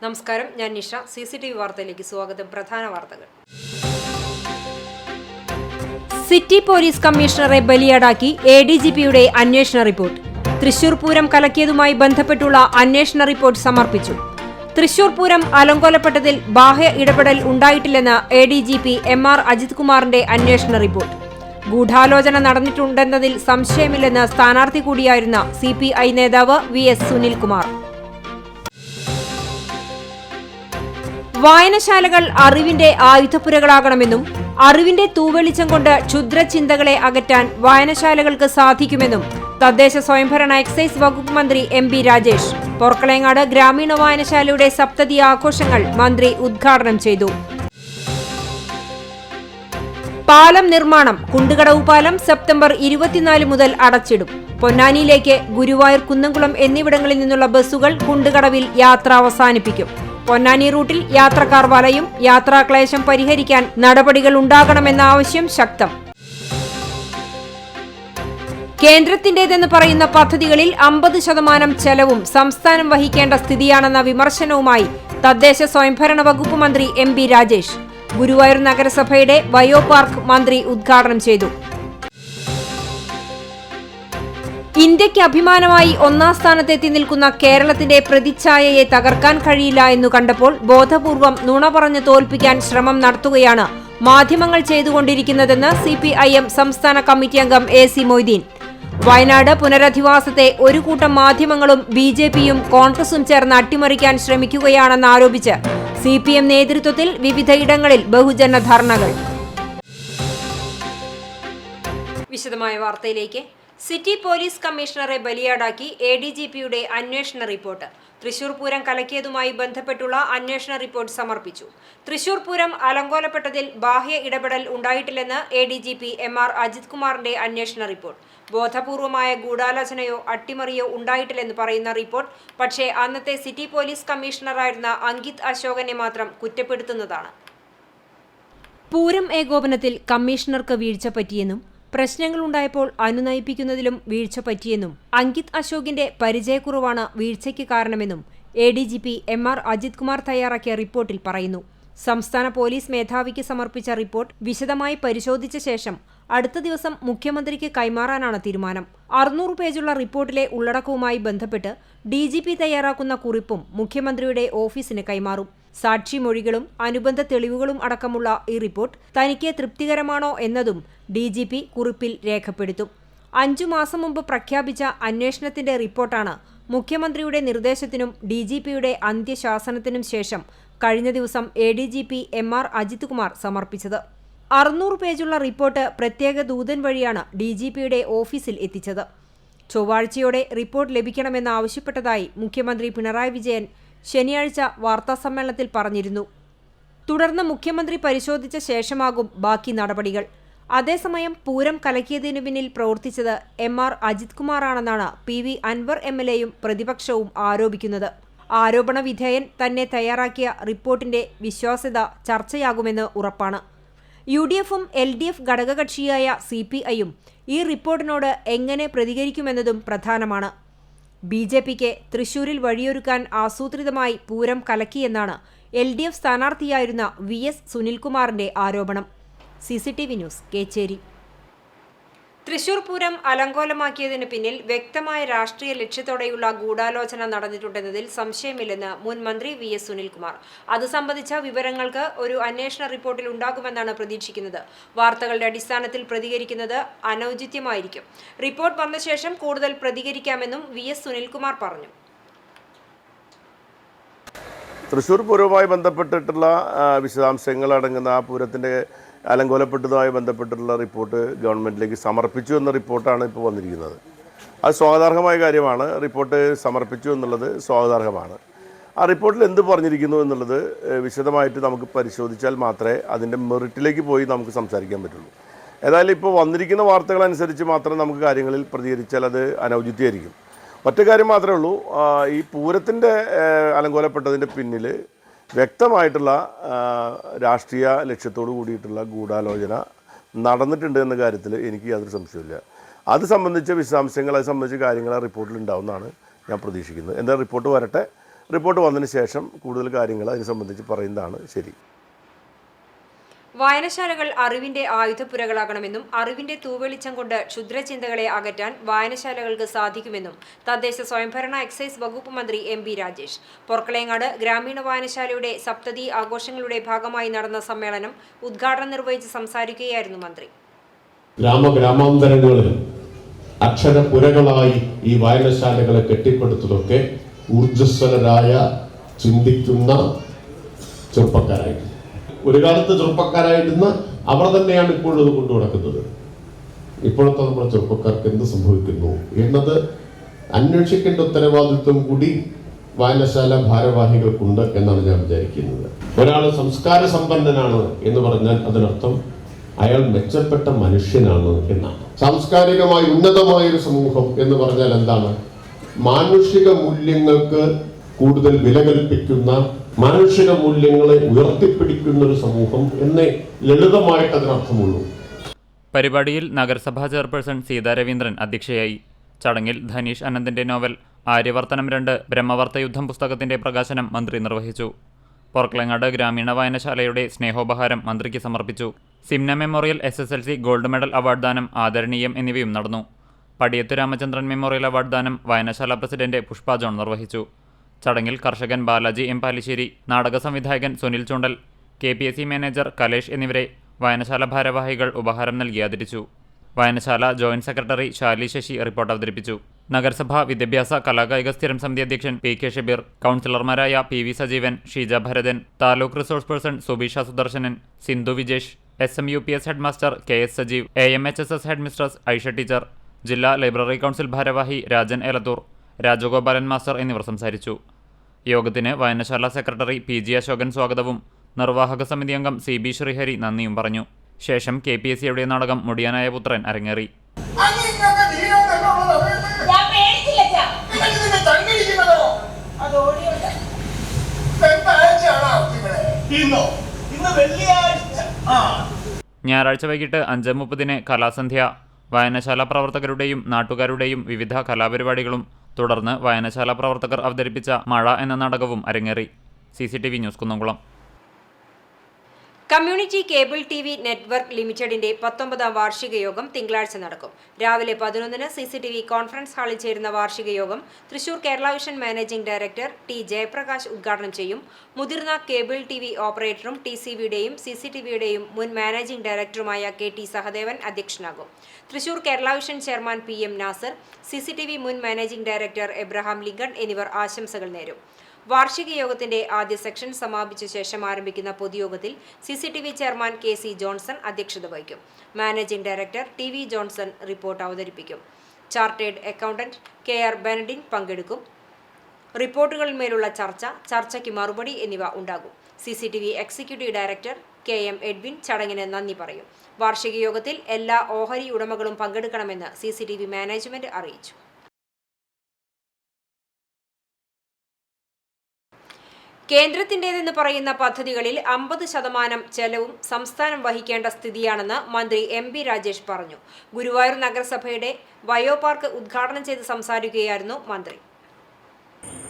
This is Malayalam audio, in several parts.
നമസ്കാരം, ഞാൻ നിഷ. CCTV വാർത്തയിലേക്ക് സ്വാഗതം. പ്രധാന വാർത്തകൾ. സിറ്റി പോലീസ് കമ്മീഷണറെ ബലിയാടാക്കി ADGPയുടെ അന്വേഷണ റിപ്പോർട്ട്. തൃശൂർ പൂരം കലക്കിയതുമായി ബന്ധപ്പെട്ടുള്ള അന്വേഷണ റിപ്പോർട്ട് സമർപ്പിച്ചു. തൃശൂർ പൂരം അലങ്കോലപ്പെട്ടതിൽ ബാഹ്യ ഇടപെടൽ ഉണ്ടായിട്ടില്ലെന്ന് ADGP MR അജിത് കുമാറിന്റെ അന്വേഷണ റിപ്പോർട്ട്. ഗൂഢാലോചന നടന്നിട്ടുണ്ടെന്നതിൽ സംശയമില്ലെന്ന് സ്ഥാനാർത്ഥി കൂടിയായിരുന്ന CPI നേതാവ് VS സുനിൽകുമാർ. വായനശാലകൾ അറിവിന്റെ ആയുധപ്പുരകളാകണമെന്നും അറിവിന്റെ തൂവെളിച്ചം കൊണ്ട് ക്ഷുദ്രചിന്തകളെ അകറ്റാൻ വായനശാലകൾക്ക് സാധിക്കുമെന്നും തദ്ദേശ സ്വയംഭരണ എക്സൈസ് വകുപ്പ് മന്ത്രി MP രാജേഷ്. പൊർക്കളേങ്ങാട് ഗ്രാമീണ വായനശാലയുടെ സപ്തതി ആഘോഷങ്ങൾ മന്ത്രി ഉദ്ഘാടനം ചെയ്തു. പാലം നിർമ്മാണം. കുണ്ടുകടവ് പാലം സെപ്റ്റംബർ 24 മുതൽ അടച്ചിടും. പൊന്നാനിയിലേക്ക് ഗുരുവായൂർ, കുന്നംകുളം എന്നിവിടങ്ങളിൽ നിന്നുള്ള ബസ്സുകൾ കുണ്ടുകടവിൽ യാത്ര അവസാനിപ്പിക്കും. പൊന്നാനി റൂട്ടിൽ യാത്രക്കാർ വലയും. യാത്രാക്ലേശം പരിഹരിക്കാൻ നടപടികൾ ഉണ്ടാകണമെന്ന ആവശ്യം ശക്തം. കേന്ദ്രത്തിന്റേതെന്ന് പറയുന്ന പദ്ധതികളിൽ 50% ചെലവും സംസ്ഥാനം വഹിക്കേണ്ട സ്ഥിതിയാണെന്ന വിമർശനവുമായി തദ്ദേശ സ്വയംഭരണ വകുപ്പ് മന്ത്രി MP രാജേഷ്. ഗുരുവായൂർ നഗരസഭയുടെ ബയോ പാർക്ക് മന്ത്രി ഉദ്ഘാടനം ചെയ്തു. ഇന്ത്യയ്ക്ക് അഭിമാനമായി ഒന്നാം സ്ഥാനത്തെത്തി നിൽക്കുന്ന കേരളത്തിന്റെ പ്രതിച്ഛായയെ തകർക്കാൻ കഴിയില്ല എന്നു കണ്ടപ്പോൾ ബോധപൂർവം നുണ പറഞ്ഞ് തോൽപ്പിക്കാൻ ശ്രമം നടത്തുകയാണ് മാധ്യമങ്ങൾ ചെയ്തുകൊണ്ടിരിക്കുന്നതെന്ന് CPIM സംസ്ഥാന കമ്മിറ്റി അംഗം AC മൊയ്തീൻ. വയനാട് പുനരധിവാസത്തെ ഒരു കൂട്ടം മാധ്യമങ്ങളും BJPയും കോൺഗ്രസും ചേർന്ന് അട്ടിമറിക്കാൻ ശ്രമിക്കുകയാണെന്നാരോപിച്ച് CPM നേതൃത്വത്തിൽ വിവിധയിടങ്ങളിൽ ബഹുജന ധർണകൾ. വിശദമായ വാർത്തയിലേക്ക്. സിറ്റി പോലീസ് കമ്മീഷണറെ ബലിയാടാക്കി ADGPയുടെ അന്വേഷണ റിപ്പോർട്ട്. തൃശൂർ പൂരം കലക്കിയതുമായി ബന്ധപ്പെട്ടുള്ള അന്വേഷണ റിപ്പോർട്ട് സമർപ്പിച്ചു. തൃശൂർ പൂരം അലങ്കോലപ്പെട്ടതിൽ ബാഹ്യ ഇടപെടൽ ഉണ്ടായിട്ടില്ലെന്ന് ADGP MR അജിത് കുമാറിന്റെ അന്വേഷണ റിപ്പോർട്ട്. ബോധപൂർവമായ ഗൂഢാലോചനയോ അട്ടിമറിയോ ഉണ്ടായിട്ടില്ലെന്ന് പറയുന്ന റിപ്പോർട്ട് പക്ഷേ അന്നത്തെ സിറ്റി പോലീസ് കമ്മീഷണറായിരുന്ന അങ്കിത് അശോകനെ മാത്രം കുറ്റപ്പെടുത്തുന്നതാണ്. പൂരം ഏകോപനത്തിൽ കമ്മീഷണർക്ക് വീഴ്ച പറ്റിയെന്നും പ്രശ്നങ്ങളുണ്ടായപ്പോൾ അനുനയിപ്പിക്കുന്നതിലും വീഴ്ച പറ്റിയെന്നും അങ്കിത് അശോകിന്റെ പരിചയക്കുറവാണ് വീഴ്ചയ്ക്ക് കാരണമെന്നും ADGP MR അജിത് കുമാർ തയ്യാറാക്കിയ റിപ്പോർട്ടിൽ പറയുന്നു. സംസ്ഥാന പോലീസ് മേധാവിക്ക് സമർപ്പിച്ച റിപ്പോർട്ട് വിശദമായി പരിശോധിച്ച ശേഷം അടുത്ത ദിവസം മുഖ്യമന്ത്രിക്ക് കൈമാറാനാണ് തീരുമാനം. 600 പേജുള്ള റിപ്പോർട്ടിലെ ഉള്ളടക്കവുമായി ബന്ധപ്പെട്ട് DGP തയ്യാറാക്കുന്ന കുറിപ്പും മുഖ്യമന്ത്രിയുടെ ഓഫീസിന് കൈമാറും. സാക്ഷിമൊഴികളും അനുബന്ധ തെളിവുകളും അടക്കമുള്ള ഈ റിപ്പോർട്ട് തനിക്ക് തൃപ്തികരമാണോ എന്നതും DGP കുറിപ്പിൽ രേഖപ്പെടുത്തും. 5 മാസം മുമ്പ് പ്രഖ്യാപിച്ച അന്വേഷണത്തിന്റെ റിപ്പോർട്ടാണ് മുഖ്യമന്ത്രിയുടെ നിർദ്ദേശത്തിനും DGPയുടെ അന്ത്യശാസനത്തിനും ശേഷം കഴിഞ്ഞ ദിവസം ADGP MR അജിത് കുമാർ സമർപ്പിച്ചത്. 600 പേജുള്ള റിപ്പോർട്ട് പ്രത്യേക ദൂതൻ വഴിയാണ് DGPയുടെ ഓഫീസിൽ എത്തിച്ചത്. ചൊവ്വാഴ്ചയോടെ റിപ്പോർട്ട് ലഭിക്കണമെന്നാവശ്യപ്പെട്ടതായി മുഖ്യമന്ത്രി പിണറായി വിജയൻ ശനിയാഴ്ച വാർത്താസമ്മേളനത്തിൽ പറഞ്ഞിരുന്നു. തുടർന്ന് മുഖ്യമന്ത്രി പരിശോധിച്ച ശേഷമാകും ബാക്കി നടപടികൾ. അതേസമയം പൂരം കലക്കിയതിനു പിന്നിൽ പ്രവർത്തിച്ചത് MR അജിത് കുമാറാണെന്നാണ് PV അൻവർ MLAയും പ്രതിപക്ഷവും ആരോപിക്കുന്നത്. ആരോപണ വിധേയൻ തന്നെ തയ്യാറാക്കിയ റിപ്പോർട്ടിന്റെ വിശ്വാസ്യത ചർച്ചയാകുമെന്ന് ഉറപ്പാണ്. UDFും LDF ഘടകകക്ഷിയായ CPIയും ഈ റിപ്പോർട്ടിനോട് എങ്ങനെ പ്രതികരിക്കുമെന്നതും പ്രധാനമാണ്. BJPക്ക് തൃശൂരിൽ വഴിയൊരുക്കാൻ ആസൂത്രിതമായി പൂരം കലക്കിയെന്നാണ് LDF സ്ഥാനാർത്ഥിയായിരുന്ന VS സുനിൽകുമാറിന്റെ ആരോപണം. CCTV news, Kechery. തൃശൂർ പൂരം അലങ്കോലമാക്കിയതിനു പിന്നിൽ വ്യക്തമായ രാഷ്ട്രീയ ലക്ഷ്യത്തോടെയുള്ള ഗൂഢാലോചന നടന്നിട്ടുണ്ടെന്നതിൽ സംശയമില്ലെന്ന് മുൻ മന്ത്രി VS സുനിൽകുമാർ. അത് സംബന്ധിച്ച വിവരങ്ങൾക്ക് ഒരു അന്വേഷണ റിപ്പോർട്ടിൽ ഉണ്ടാകുമെന്നാണ് പ്രതീക്ഷിക്കുന്നത്. വാർത്തകളുടെ അടിസ്ഥാനത്തിൽ പ്രതികരിക്കുന്നത് അനൗചിത്യമായിരിക്കും. റിപ്പോർട്ട് വന്ന ശേഷം കൂടുതൽ പ്രതികരിക്കാമെന്നും VS സുനിൽകുമാർ പറഞ്ഞു. തൃശൂർ പൂരവുമായി ബന്ധപ്പെട്ടിട്ടുള്ള വിശദാംശങ്ങൾ അടങ്ങുന്ന ആ പൂരത്തിൻ്റെ അലങ്കോലപ്പെട്ടതുമായി ബന്ധപ്പെട്ടിട്ടുള്ള റിപ്പോർട്ട് ഗവൺമെൻറ്റിലേക്ക് സമർപ്പിച്ചു എന്ന റിപ്പോർട്ടാണ് ഇപ്പോൾ വന്നിരിക്കുന്നത്. അത് സ്വാഗതാർഹമായ കാര്യമാണ്. റിപ്പോർട്ട് സമർപ്പിച്ചു എന്നുള്ളത് സ്വാഗതാർഹമാണ്. ആ റിപ്പോർട്ടിൽ എന്ത് പറഞ്ഞിരിക്കുന്നു എന്നുള്ളത് വിശദമായിട്ട് നമുക്ക് പരിശോധിച്ചാൽ മാത്രമേ അതിൻ്റെ മെറിറ്റിലേക്ക് പോയി നമുക്ക് സംസാരിക്കാൻ പറ്റുള്ളൂ. ഏതായാലും ഇപ്പോൾ വന്നിരിക്കുന്ന വാർത്തകളനുസരിച്ച് മാത്രം നമുക്ക് കാര്യങ്ങളിൽ പ്രതികരിച്ചാൽ അത് അനൗചിത്യമായിരിക്കും. ഒറ്റ കാര്യം മാത്രമേ ഉള്ളൂ, ഈ പൂരത്തിൻ്റെ അലങ്കോലപ്പെട്ടതിൻ്റെ പിന്നിൽ വ്യക്തമായിട്ടുള്ള രാഷ്ട്രീയ ലക്ഷ്യത്തോടു കൂടിയിട്ടുള്ള ഗൂഢാലോചന നടന്നിട്ടുണ്ട് എന്ന കാര്യത്തിൽ എനിക്ക് യാതൊരു സംശയമില്ല. അത് സംബന്ധിച്ച വിശദാംശങ്ങൾ, അത് സംബന്ധിച്ച കാര്യങ്ങൾ ആ റിപ്പോർട്ടിൽ ഉണ്ടാവുമെന്നാണ് ഞാൻ പ്രതീക്ഷിക്കുന്നത്. എന്താ റിപ്പോർട്ട് വരട്ടെ, റിപ്പോർട്ട് വന്നതിന് ശേഷം കൂടുതൽ കാര്യങ്ങൾ അതിനെ സംബന്ധിച്ച് പറയുന്നതാണ് ശരി. വായനശാലകൾ അറിവിന്റെ ആയുധപ്പുരകളാകണമെന്നും അറിവിന്റെ തൂവെളിച്ചം കൊണ്ട് ക്ഷുദ്രചിന്തകളെ അകറ്റാൻ വായനശാലകൾക്ക് സാധിക്കുമെന്നും തദ്ദേശ സ്വയംഭരണ എക്സൈസ് വകുപ്പ് മന്ത്രി എം പി രാജേഷ്. പൊർക്കളേങ്ങാട് ഗ്രാമീണ വായനശാലയുടെ സപ്തതി ആഘോഷങ്ങളുടെ ഭാഗമായി നടന്ന സമ്മേളനം ഉദ്ഘാടനം നിർവഹിച്ച് സംസാരിക്കുകയായിരുന്നു മന്ത്രി. ഗ്രാമാന്തരങ്ങളിൽ അക്ഷരപുരകളായി ഈ വായനശാലകളെ കെട്ടിപ്പടുത്തതൊക്കെ ഊർജ്ജസ്വലരായ ചിന്തിക്കുന്ന ചെറുപ്പക്കാരായിരുന്നു. ഒരു കാലത്ത് ചെറുപ്പക്കാരായിരുന്ന അവർ തന്നെയാണ് ഇപ്പോഴത് കൊണ്ടു നടക്കുന്നത്. ഇപ്പോഴത്തെ നമ്മുടെ ചെറുപ്പക്കാർക്ക് എന്ത് സംഭവിക്കുന്നു എന്നത് അന്വേഷിക്കേണ്ട ഉത്തരവാദിത്വം കൂടി വായനശാല ഭാരവാഹികൾക്കുണ്ട് എന്നാണ് ഞാൻ വിചാരിക്കുന്നത്. ഒരാൾ സംസ്കാര സമ്പന്നനാണ് എന്ന് പറഞ്ഞാൽ അതിനർത്ഥം അയാൾ മെച്ചപ്പെട്ട മനുഷ്യനാണ് എന്നാണ്. സാംസ്കാരികമായി ഉന്നതമായ ഒരു സമൂഹം എന്ന് പറഞ്ഞാൽ എന്താണ്? മാനുഷിക മൂല്യങ്ങൾക്ക് കൂടുതൽ വില കൽപ്പിക്കുന്ന, മാനുഷിക മൂല്യങ്ങളെ ഉയർത്തിപ്പിടിക്കുന്ന ഒരു സമൂഹം എന്നേ ലളിതമായിട്ട് അതിനർത്ഥമുള്ളൂ. പരിപാടിയിൽ നഗരസഭാ ചെയർപേഴ്സൺ സീതാ രവീന്ദ്രൻ അധ്യക്ഷയായി. ചടങ്ങിൽ ധനീഷ് അനന്തിന്റെ നോവൽ ആര്യവർത്തനം 2 ബ്രഹ്മവർത്തയുദ്ധം പുസ്തകത്തിന്റെ പ്രകാശനം മന്ത്രി നിർവഹിച്ചു. പൊർക്കളങ്ങാട് ഗ്രാമീണ വായനശാലയുടെ സ്നേഹോപഹാരം മന്ത്രിക്ക് സമർപ്പിച്ചു. Simna memorial SSLC gold medal award ദാനം, ആദരണീയം എന്നിവയും നടന്നു. പടിയത്ത് രാമചന്ദ്രൻ മെമ്മോറിയൽ അവാർഡ് ദാനം വായനശാല പ്രസിഡന്റ് പുഷ്പ ജോൺ നിർവഹിച്ചു. ചടങ്ങിൽ കർഷകൻ ബാലാജി എം പാലിശ്ശേരി, നാടക സംവിധായകൻ സുനിൽ ചൂണ്ടൽ, KPSC മാനേജർ കലേഷ് എന്നിവരെ വായനശാല ഭാരവാഹികൾ ഉപഹാരം നൽകി ആദരിച്ചു. വായനശാല joint secretary Shali Sasi report അവതരിപ്പിച്ചു. നഗരസഭ വിദ്യാഭ്യാസ കലാകായിക സ്ഥിരം സമിതി അധ്യക്ഷൻ PK ഷബീർ, കൗൺസിലർമാരായ PV Sajeevan, Sheeja Bharathan, taluk resource person Subeesha Sudarshanan, Sindhu Vijesh, SMUPS headmaster KS Sajeev, AMHSS headmistress Aisha teacher, ജില്ലാ ലൈബ്രറി കൗൺസിൽ ഭാരവാഹി രാജൻ ഏലത്തൂർ, രാജഗോപാലൻ മാസ്റ്റർ എന്നിവർ സംസാരിച്ചു. യോഗത്തിന് വായനശാല സെക്രട്ടറി PG അശോകൻ സ്വാഗതവും നിർവാഹക സമിതി അംഗം CB ശ്രീഹരി നന്ദിയും പറഞ്ഞു. ശേഷം KPSCയുടെ നാടകം മുടിയാനായ പുത്രൻ അരങ്ങേറി. ഞായറാഴ്ച വൈകിട്ട് 5:30 കലാസന്ധ്യ. വായനശാല പ്രവർത്തകരുടെയും നാട്ടുകാരുടെയും വിവിധ കലാപരിപാടികളും തുടർന്ന് വായനശാല പ്രവർത്തകർ അവതരിപ്പിച്ച മഴ എന്ന നാടകവും അരങ്ങേറി. CCTV news Kunnamkulam. Community cable TV network ലിമിറ്റഡിന്റെ 19ാം വാർഷിക യോഗം തിങ്കളാഴ്ച നടക്കും. രാവിലെ 11-ന് CCTV കോൺഫറൻസ് ഹാളിൽ ചേരുന്ന വാർഷിക യോഗം Thrissur Kerala vision managing director T Jayaprakash ഉദ്ഘാടനം ചെയ്യും. മുതിർന്ന കേബിൾ TV ഓപ്പറേറ്ററും TCVയുടെയും CCTVയുടെയും മുൻ മാനേജിംഗ് ഡയറക്ടറുമായ KT സഹദേവൻ അധ്യക്ഷനാകും. Thrissur Kerala vision chairman PM Nasar, CCTV മുൻ മാനേജിംഗ് ഡയറക്ടർ എബ്രഹാം ലിങ്കൺ എന്നിവർ ആശംസകൾ നേരും. വാർഷിക യോഗത്തിന്റെ ആദ്യ സെക്ഷൻ സമാപിച്ച ശേഷം ആരംഭിക്കുന്ന പൊതുയോഗത്തിൽ CCTV ചെയർമാൻ KC ജോൺസൺ അധ്യക്ഷത വഹിക്കും. Managing director TV Johnson report അവതരിപ്പിക്കും. ചാർട്ടേഡ് അക്കൗണ്ടന്റ് KR ബെനഡിൻ പങ്കെടുക്കും. റിപ്പോർട്ടുകളിന്മേലുള്ള ചർച്ചയ്ക്ക് മറുപടി എന്നിവ ഉണ്ടാകും. CCTV executive director KM Edwin ചടങ്ങിന് നന്ദി പറയും. വാർഷിക യോഗത്തിൽ എല്ലാ ഓഹരി ഉടമകളും പങ്കെടുക്കണമെന്ന് CCTV മാനേജ്മെന്റ് അറിയിച്ചു. കേന്ദ്രത്തിൻ്റെതെന്ന് പറയുന്ന പദ്ധതികളിൽ 50% ചെലവും സംസ്ഥാനം വഹിക്കേണ്ട സ്ഥിതിയാണെന്ന് മന്ത്രി MP രാജേഷ് പറഞ്ഞു. ഗുരുവായൂർ നഗരസഭയുടെ ബയോ പാർക്ക് ഉദ്ഘാടനം ചെയ്ത് സംസാരിക്കുകയായിരുന്നു മന്ത്രി.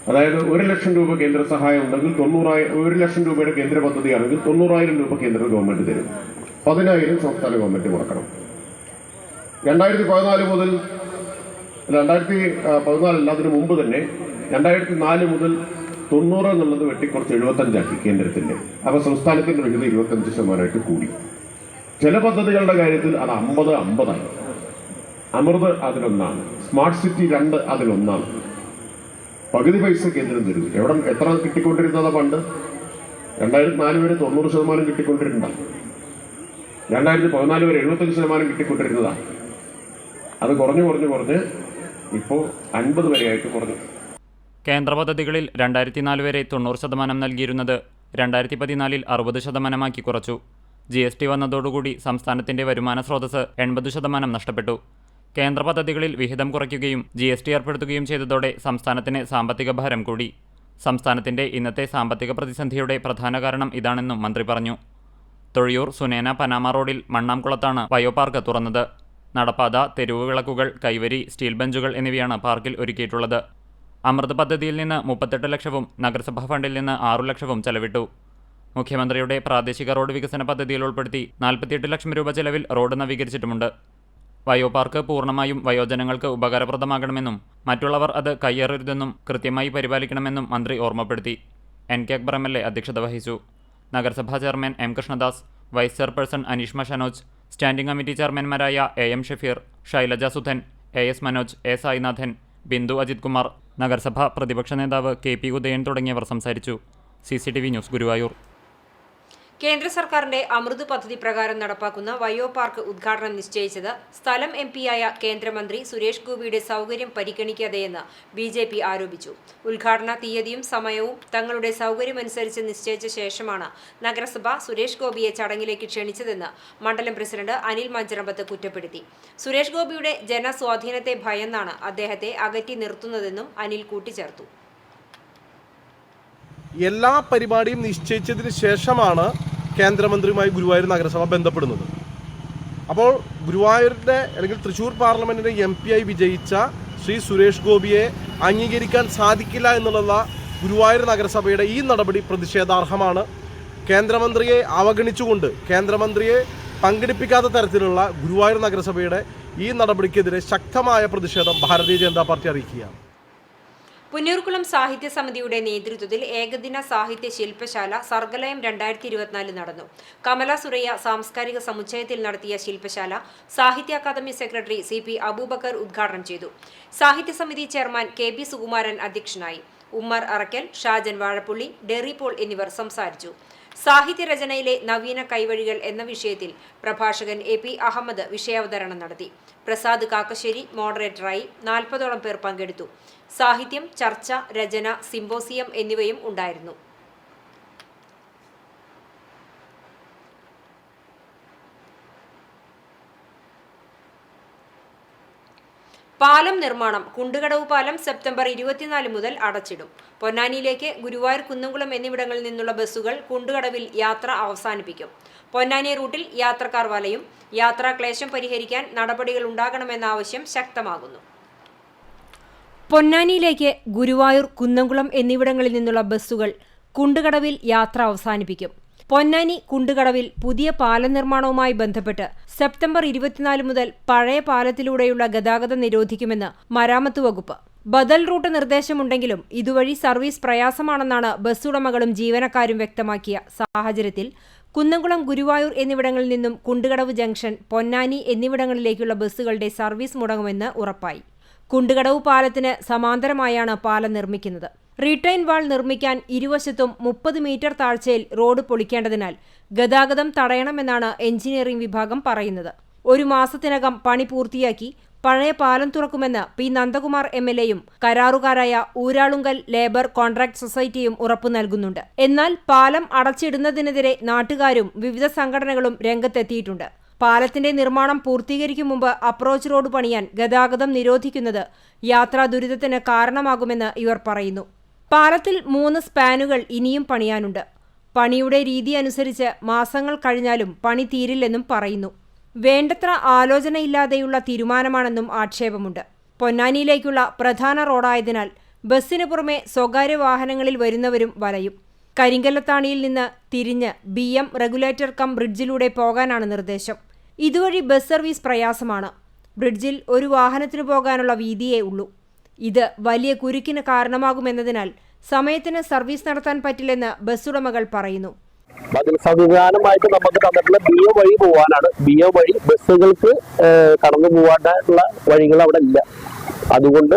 അതായത് 1 ലക്ഷം രൂപ കേന്ദ്ര സഹായം ഉണ്ടെങ്കിൽ 1 ലക്ഷം രൂപയുടെ കേന്ദ്ര പദ്ധതിയാണെങ്കിൽ 90,000 രൂപ കേന്ദ്ര ഗവൺമെന്റ് തരും. 10,000 സംസ്ഥാന ഗവൺമെന്റ് മുടക്കണം. 2014 മുതൽ 2014 അതിനു മുമ്പ് തന്നെ 2004 മുതൽ 90 എന്നുള്ളത് വെട്ടിക്കുറച്ച് 75 കേന്ദ്രത്തിന്റെ. അപ്പൊ സംസ്ഥാനത്തിന്റെ വിഹിതം 25% കൂടി. ചില പദ്ധതികളുടെ കാര്യത്തിൽ അത് 50-50 അമൃത് അതിലൊന്നാണ്, സ്മാർട്ട് സിറ്റി 2 അതിലൊന്നാണ്. പകുതി പൈസ കേന്ദ്രം തരും. എത്ര കിട്ടിക്കൊണ്ടിരുന്നതാ പണ്ട്? 2004 വരെ 90% കിട്ടിക്കൊണ്ടിരുന്നതാണ്. 2014 വരെ 75% കിട്ടിക്കൊണ്ടിരുന്നതാണ്. അത് കുറഞ്ഞ് ഇപ്പോൾ 50 വരെയായിട്ട് കുറഞ്ഞു. കേന്ദ്ര പദ്ധതികളിൽ 2004 വരെ 90% നൽകിയിരുന്നത് 2014 60% കുറച്ചു. GST വന്നതോടുകൂടി സംസ്ഥാനത്തിന്റെ വരുമാന സ്രോതസ് 80% നഷ്ടപ്പെട്ടു. കേന്ദ്ര പദ്ധതികളിൽ വിഹിതം കുറയ്ക്കുകയും GST ഏർപ്പെടുത്തുകയും ചെയ്തതോടെ സംസ്ഥാനത്തിന് സാമ്പത്തിക ഭാരം കൂടി. സംസ്ഥാനത്തിന്റെ ഇന്നത്തെ സാമ്പത്തിക പ്രതിസന്ധിയുടെ പ്രധാന കാരണം ഇതാണെന്നും മന്ത്രി പറഞ്ഞു. തൊഴിയൂർ സുനേന പനാമ റോഡിൽ മണ്ണാംകുളത്താണ് ബയോ പാർക്ക് തുറന്നത്. നടപ്പാത, തെരുവ് വിളക്കുകൾ, കൈവരി, സ്റ്റീൽ ബെഞ്ചുകൾ എന്നിവയാണ് പാർക്കിൽ ഒരുക്കിയിട്ടുള്ളത്. അമൃത് പദ്ധതിയിൽ നിന്ന് 38 ലക്ഷവും നഗരസഭാ ഫണ്ടിൽ നിന്ന് 6 ലക്ഷവും ചെലവിട്ടു. മുഖ്യമന്ത്രിയുടെ പ്രാദേശിക റോഡ് വികസന പദ്ധതിയിൽ ഉൾപ്പെടുത്തി 48 ലക്ഷം രൂപ ചെലവിൽ റോഡ് നവീകരിച്ചിട്ടുമുണ്ട്. വയോപാർക്ക് പൂർണ്ണമായും വയോജനങ്ങൾക്ക് ഉപകാരപ്രദമാകണമെന്നും മറ്റുള്ളവർ അത് കയ്യേറരുതെന്നും കൃത്യമായി പരിപാലിക്കണമെന്നും മന്ത്രി ഓർമ്മപ്പെടുത്തി. NK അക്ബർ MLA അധ്യക്ഷത വഹിച്ചു. നഗരസഭാ chairman M Krishnadas, vice chairperson Aneeshma Shanoj, standing committee ചെയർമാൻമാരായ AM Shafeer, Shailaja Sudhan, AS Manoj, A Sainathan, Bindu Ajith Kumar, നഗരസഭാ പ്രതിപക്ഷ നേതാവ് KP ഉദയൻ തുടങ്ങിയവർ സംസാരിച്ചു. CCTV news, Guruvayur. കേന്ദ്ര സർക്കാരിന്റെ അമൃത് പദ്ധതി പ്രകാരം നടപ്പാക്കുന്ന വയോ പാർക്ക് ഉദ്ഘാടനം നിശ്ചയിച്ചത് സ്ഥലം MP-യായ കേന്ദ്രമന്ത്രി സുരേഷ് ഗോപിയുടെ സൗകര്യം പരിഗണിക്കാതെയെന്ന് BJP ആരോപിച്ചു. ഉദ്ഘാടന തീയതിയും സമയവും തങ്ങളുടെ സൗകര്യമനുസരിച്ച് നിശ്ചയിച്ച ശേഷമാണ് നഗരസഭ സുരേഷ് ഗോപിയെ ചടങ്ങിലേക്ക് ക്ഷണിച്ചതെന്ന് മണ്ഡലം പ്രസിഡന്റ് അനിൽ മഞ്ചരമ്പത്ത് കുറ്റപ്പെടുത്തി. സുരേഷ് ഗോപിയുടെ ജനസ്വാധീനത്തെ ഭയന്നാണ് അദ്ദേഹത്തെ അകറ്റി നിർത്തുന്നതെന്നും അനിൽ കൂട്ടിച്ചേർത്തു. എല്ലാ പരിപാടിയും നിശ്ചയിച്ചതിന് ശേഷമാണ് കേന്ദ്രമന്ത്രിയുമായി ഗുരുവായൂർ നഗരസഭ ബന്ധപ്പെടുന്നത്. അപ്പോൾ ഗുരുവായൂരിൻ്റെ അല്ലെങ്കിൽ തൃശ്ശൂർ പാർലമെൻറ്റിൻ്റെ MP-യായി വിജയിച്ച ശ്രീ സുരേഷ് ഗോപിയെ അംഗീകരിക്കാൻ സാധിക്കില്ല എന്നുള്ള ഗുരുവായൂർ നഗരസഭയുടെ ഈ നടപടി പ്രതിഷേധാർഹമാണ്. കേന്ദ്രമന്ത്രിയെ അവഗണിച്ചുകൊണ്ട് കേന്ദ്രമന്ത്രിയെ പങ്കെടുപ്പിക്കാത്ത തരത്തിലുള്ള ഗുരുവായൂർ നഗരസഭയുടെ ഈ നടപടിക്കെതിരെ ശക്തമായ പ്രതിഷേധം ഭാരതീയ ജനതാ പാർട്ടി അറിയിക്കുകയാണ്. പുന്നൂർകുളം സാഹിത്യ സമിതിയുടെ നേതൃത്വത്തിൽ ഏകദിന സാഹിത്യ ശില്പശാല സർഗലയം 2024 നടന്നു. കമല സുരയ്യ സാംസ്കാരിക സമുച്ചയത്തിൽ നടത്തിയ ശില്പശാല സാഹിത്യ അക്കാദമി സെക്രട്ടറി CP അബൂബക്കർ ഉദ്ഘാടനം ചെയ്തു. സാഹിത്യ സമിതി ചെയർമാൻ KP സുകുമാരൻ അധ്യക്ഷനായി. ഉമ്മർ അറക്കൽ, ഷാജൻ വാഴപ്പുള്ളി, ഡെറി പോൾ എന്നിവർ സംസാരിച്ചു. സാഹിത്യരചനയിലെ നവീന കൈവഴികൾ എന്ന വിഷയത്തിൽ പ്രഭാഷകൻ AP അഹമ്മദ് വിഷയാവതരണം നടത്തി. പ്രസാദ് കാക്കശ്ശേരി മോഡറേറ്ററായി. 40ഓളം പേർ പങ്കെടുത്തു. സാഹിത്യം, ചർച്ച, രചന, സിംപോസിയം എന്നിവയും ഉണ്ടായിരുന്നു. പാലം നിർമ്മാണം. കുണ്ടുകടവ് പാലം സെപ്റ്റംബർ 24 മുതൽ അടച്ചിടും. പൊന്നാനിയിലേക്ക് ഗുരുവായൂർ, കുന്നംകുളം എന്നിവിടങ്ങളിൽ നിന്നുള്ള ബസ്സുകൾ കുണ്ടുകടവിൽ യാത്ര അവസാനിപ്പിക്കും. പൊന്നാനി റൂട്ടിൽ യാത്രക്കാർ വലയും. യാത്രാക്ലേശം പരിഹരിക്കാൻ നടപടികൾ ഉണ്ടാകണമെന്ന ആവശ്യം ശക്തമാകുന്നു. പൊന്നാനിയിലേക്ക് ഗുരുവായൂർ, കുന്നംകുളം എന്നിവിടങ്ങളിൽ നിന്നുള്ള ബസ്സുകൾ കുണ്ടുകടവിൽ യാത്ര അവസാനിപ്പിക്കും. പൊന്നാനി കുണ്ടുകടവിൽ പുതിയ പാലം നിർമ്മാണവുമായി ബന്ധപ്പെട്ട് സെപ്റ്റംബർ 24 മുതൽ പഴയ പാലത്തിലൂടെയുള്ള ഗതാഗതം നിരോധിക്കുമെന്ന് മരാമത്ത് വകുപ്പ്. ബദൽ റൂട്ട് നിർദ്ദേശമുണ്ടെങ്കിലും ഇതുവഴി സർവീസ് പ്രയാസമാണെന്നാണ് ബസ് ഉടമകളും ജീവനക്കാരും വ്യക്തമാക്കിയ സാഹചര്യത്തിൽ കുന്നംകുളം, ഗുരുവായൂർ എന്നിവിടങ്ങളിൽ നിന്നും കുണ്ടുകടവ് ജംഗ്ഷൻ, പൊന്നാനി എന്നിവിടങ്ങളിലേക്കുള്ള ബസ്സുകളുടെ സർവീസ് മുടങ്ങുമെന്ന് ഉറപ്പായി. കുണ്ടുകടവ് പാലത്തിന് സമാന്തരമായാണ് പാലം നിർമ്മിക്കുന്നത്. റീടൈൻ വാൾ നിർമ്മിക്കാൻ ഇരുവശത്തും 30 മീറ്റർ താഴ്ചയിൽ റോഡ് പൊളിക്കേണ്ടതിനാൽ ഗതാഗതം തടയണമെന്നാണ് എഞ്ചിനീയറിംഗ് വിഭാഗം പറയുന്നത്. 1 മാസത്തിനകം പണി പൂർത്തിയാക്കി പഴയ പാലം തുറക്കുമെന്ന് P നന്ദകുമാർ MLA-യും കരാറുകാരായ ഊരാളുങ്കൽ ലേബർ കോൺട്രാക്ട് സൊസൈറ്റിയും ഉറപ്പു നൽകുന്നുണ്ട്. എന്നാൽ പാലം അടച്ചിടുന്നതിനെതിരെ നാട്ടുകാരും വിവിധ സംഘടനകളും രംഗത്തെത്തിയിട്ടുണ്ട്. പാലത്തിന്റെ നിർമ്മാണം പൂർത്തീകരിക്കും മുമ്പ് അപ്രോച്ച് റോഡ് പണിയാൻ ഗതാഗതം നിരോധിക്കുന്നത് യാത്രാ ദുരിതത്തിന് കാരണമാകുമെന്ന് ഇവർ പറയുന്നു. പാലത്തിൽ 3 സ്പാനുകൾ ഇനിയും പണിയാനുണ്ട്. പണിയുടെ രീതി അനുസരിച്ച് മാസങ്ങൾ കഴിഞ്ഞാലും പണി തീരില്ലെന്നും പറയുന്നു. വേണ്ടത്ര ആലോചനയില്ലാതെയുള്ള തീരുമാനമാണെന്നും ആക്ഷേപമുണ്ട്. പൊന്നാനിയിലേക്കുള്ള പ്രധാന റോഡായതിനാൽ ബസ്സിന് പുറമെ സ്വകാര്യ വാഹനങ്ങളിൽ വരുന്നവരും വലയും. കരിങ്കല്ലത്താണിയിൽ നിന്ന് തിരിഞ്ഞ് BM റെഗുലേറ്റർ കം ബ്രിഡ്ജിലൂടെ പോകാനാണ് നിർദ്ദേശം. ഇതുവഴി ബസ് സർവീസ് പ്രയാസമാണ്. ബ്രിഡ്ജിൽ ഒരു വാഹനത്തിന് പോകാനുള്ള വീതിയേ ഉള്ളൂ. ഇത് വലിയ കുരുക്കിന് കാരണമാകുമെന്നതിനാൽ സമയത്തിന് സർവീസ് നടത്താൻ പറ്റില്ലെന്ന് ബസ് ഉടമകൾ പറയുന്നു. അതിൽ സംവിധാനമായിട്ട് നമുക്ക് തന്നിട്ടുള്ള BO വഴി പോകാനാണ്. BO വഴി ബസ്സുകൾക്ക് കടന്നു പോകാനുള്ള വഴികൾ അവിടെ ഇല്ല. അതുകൊണ്ട്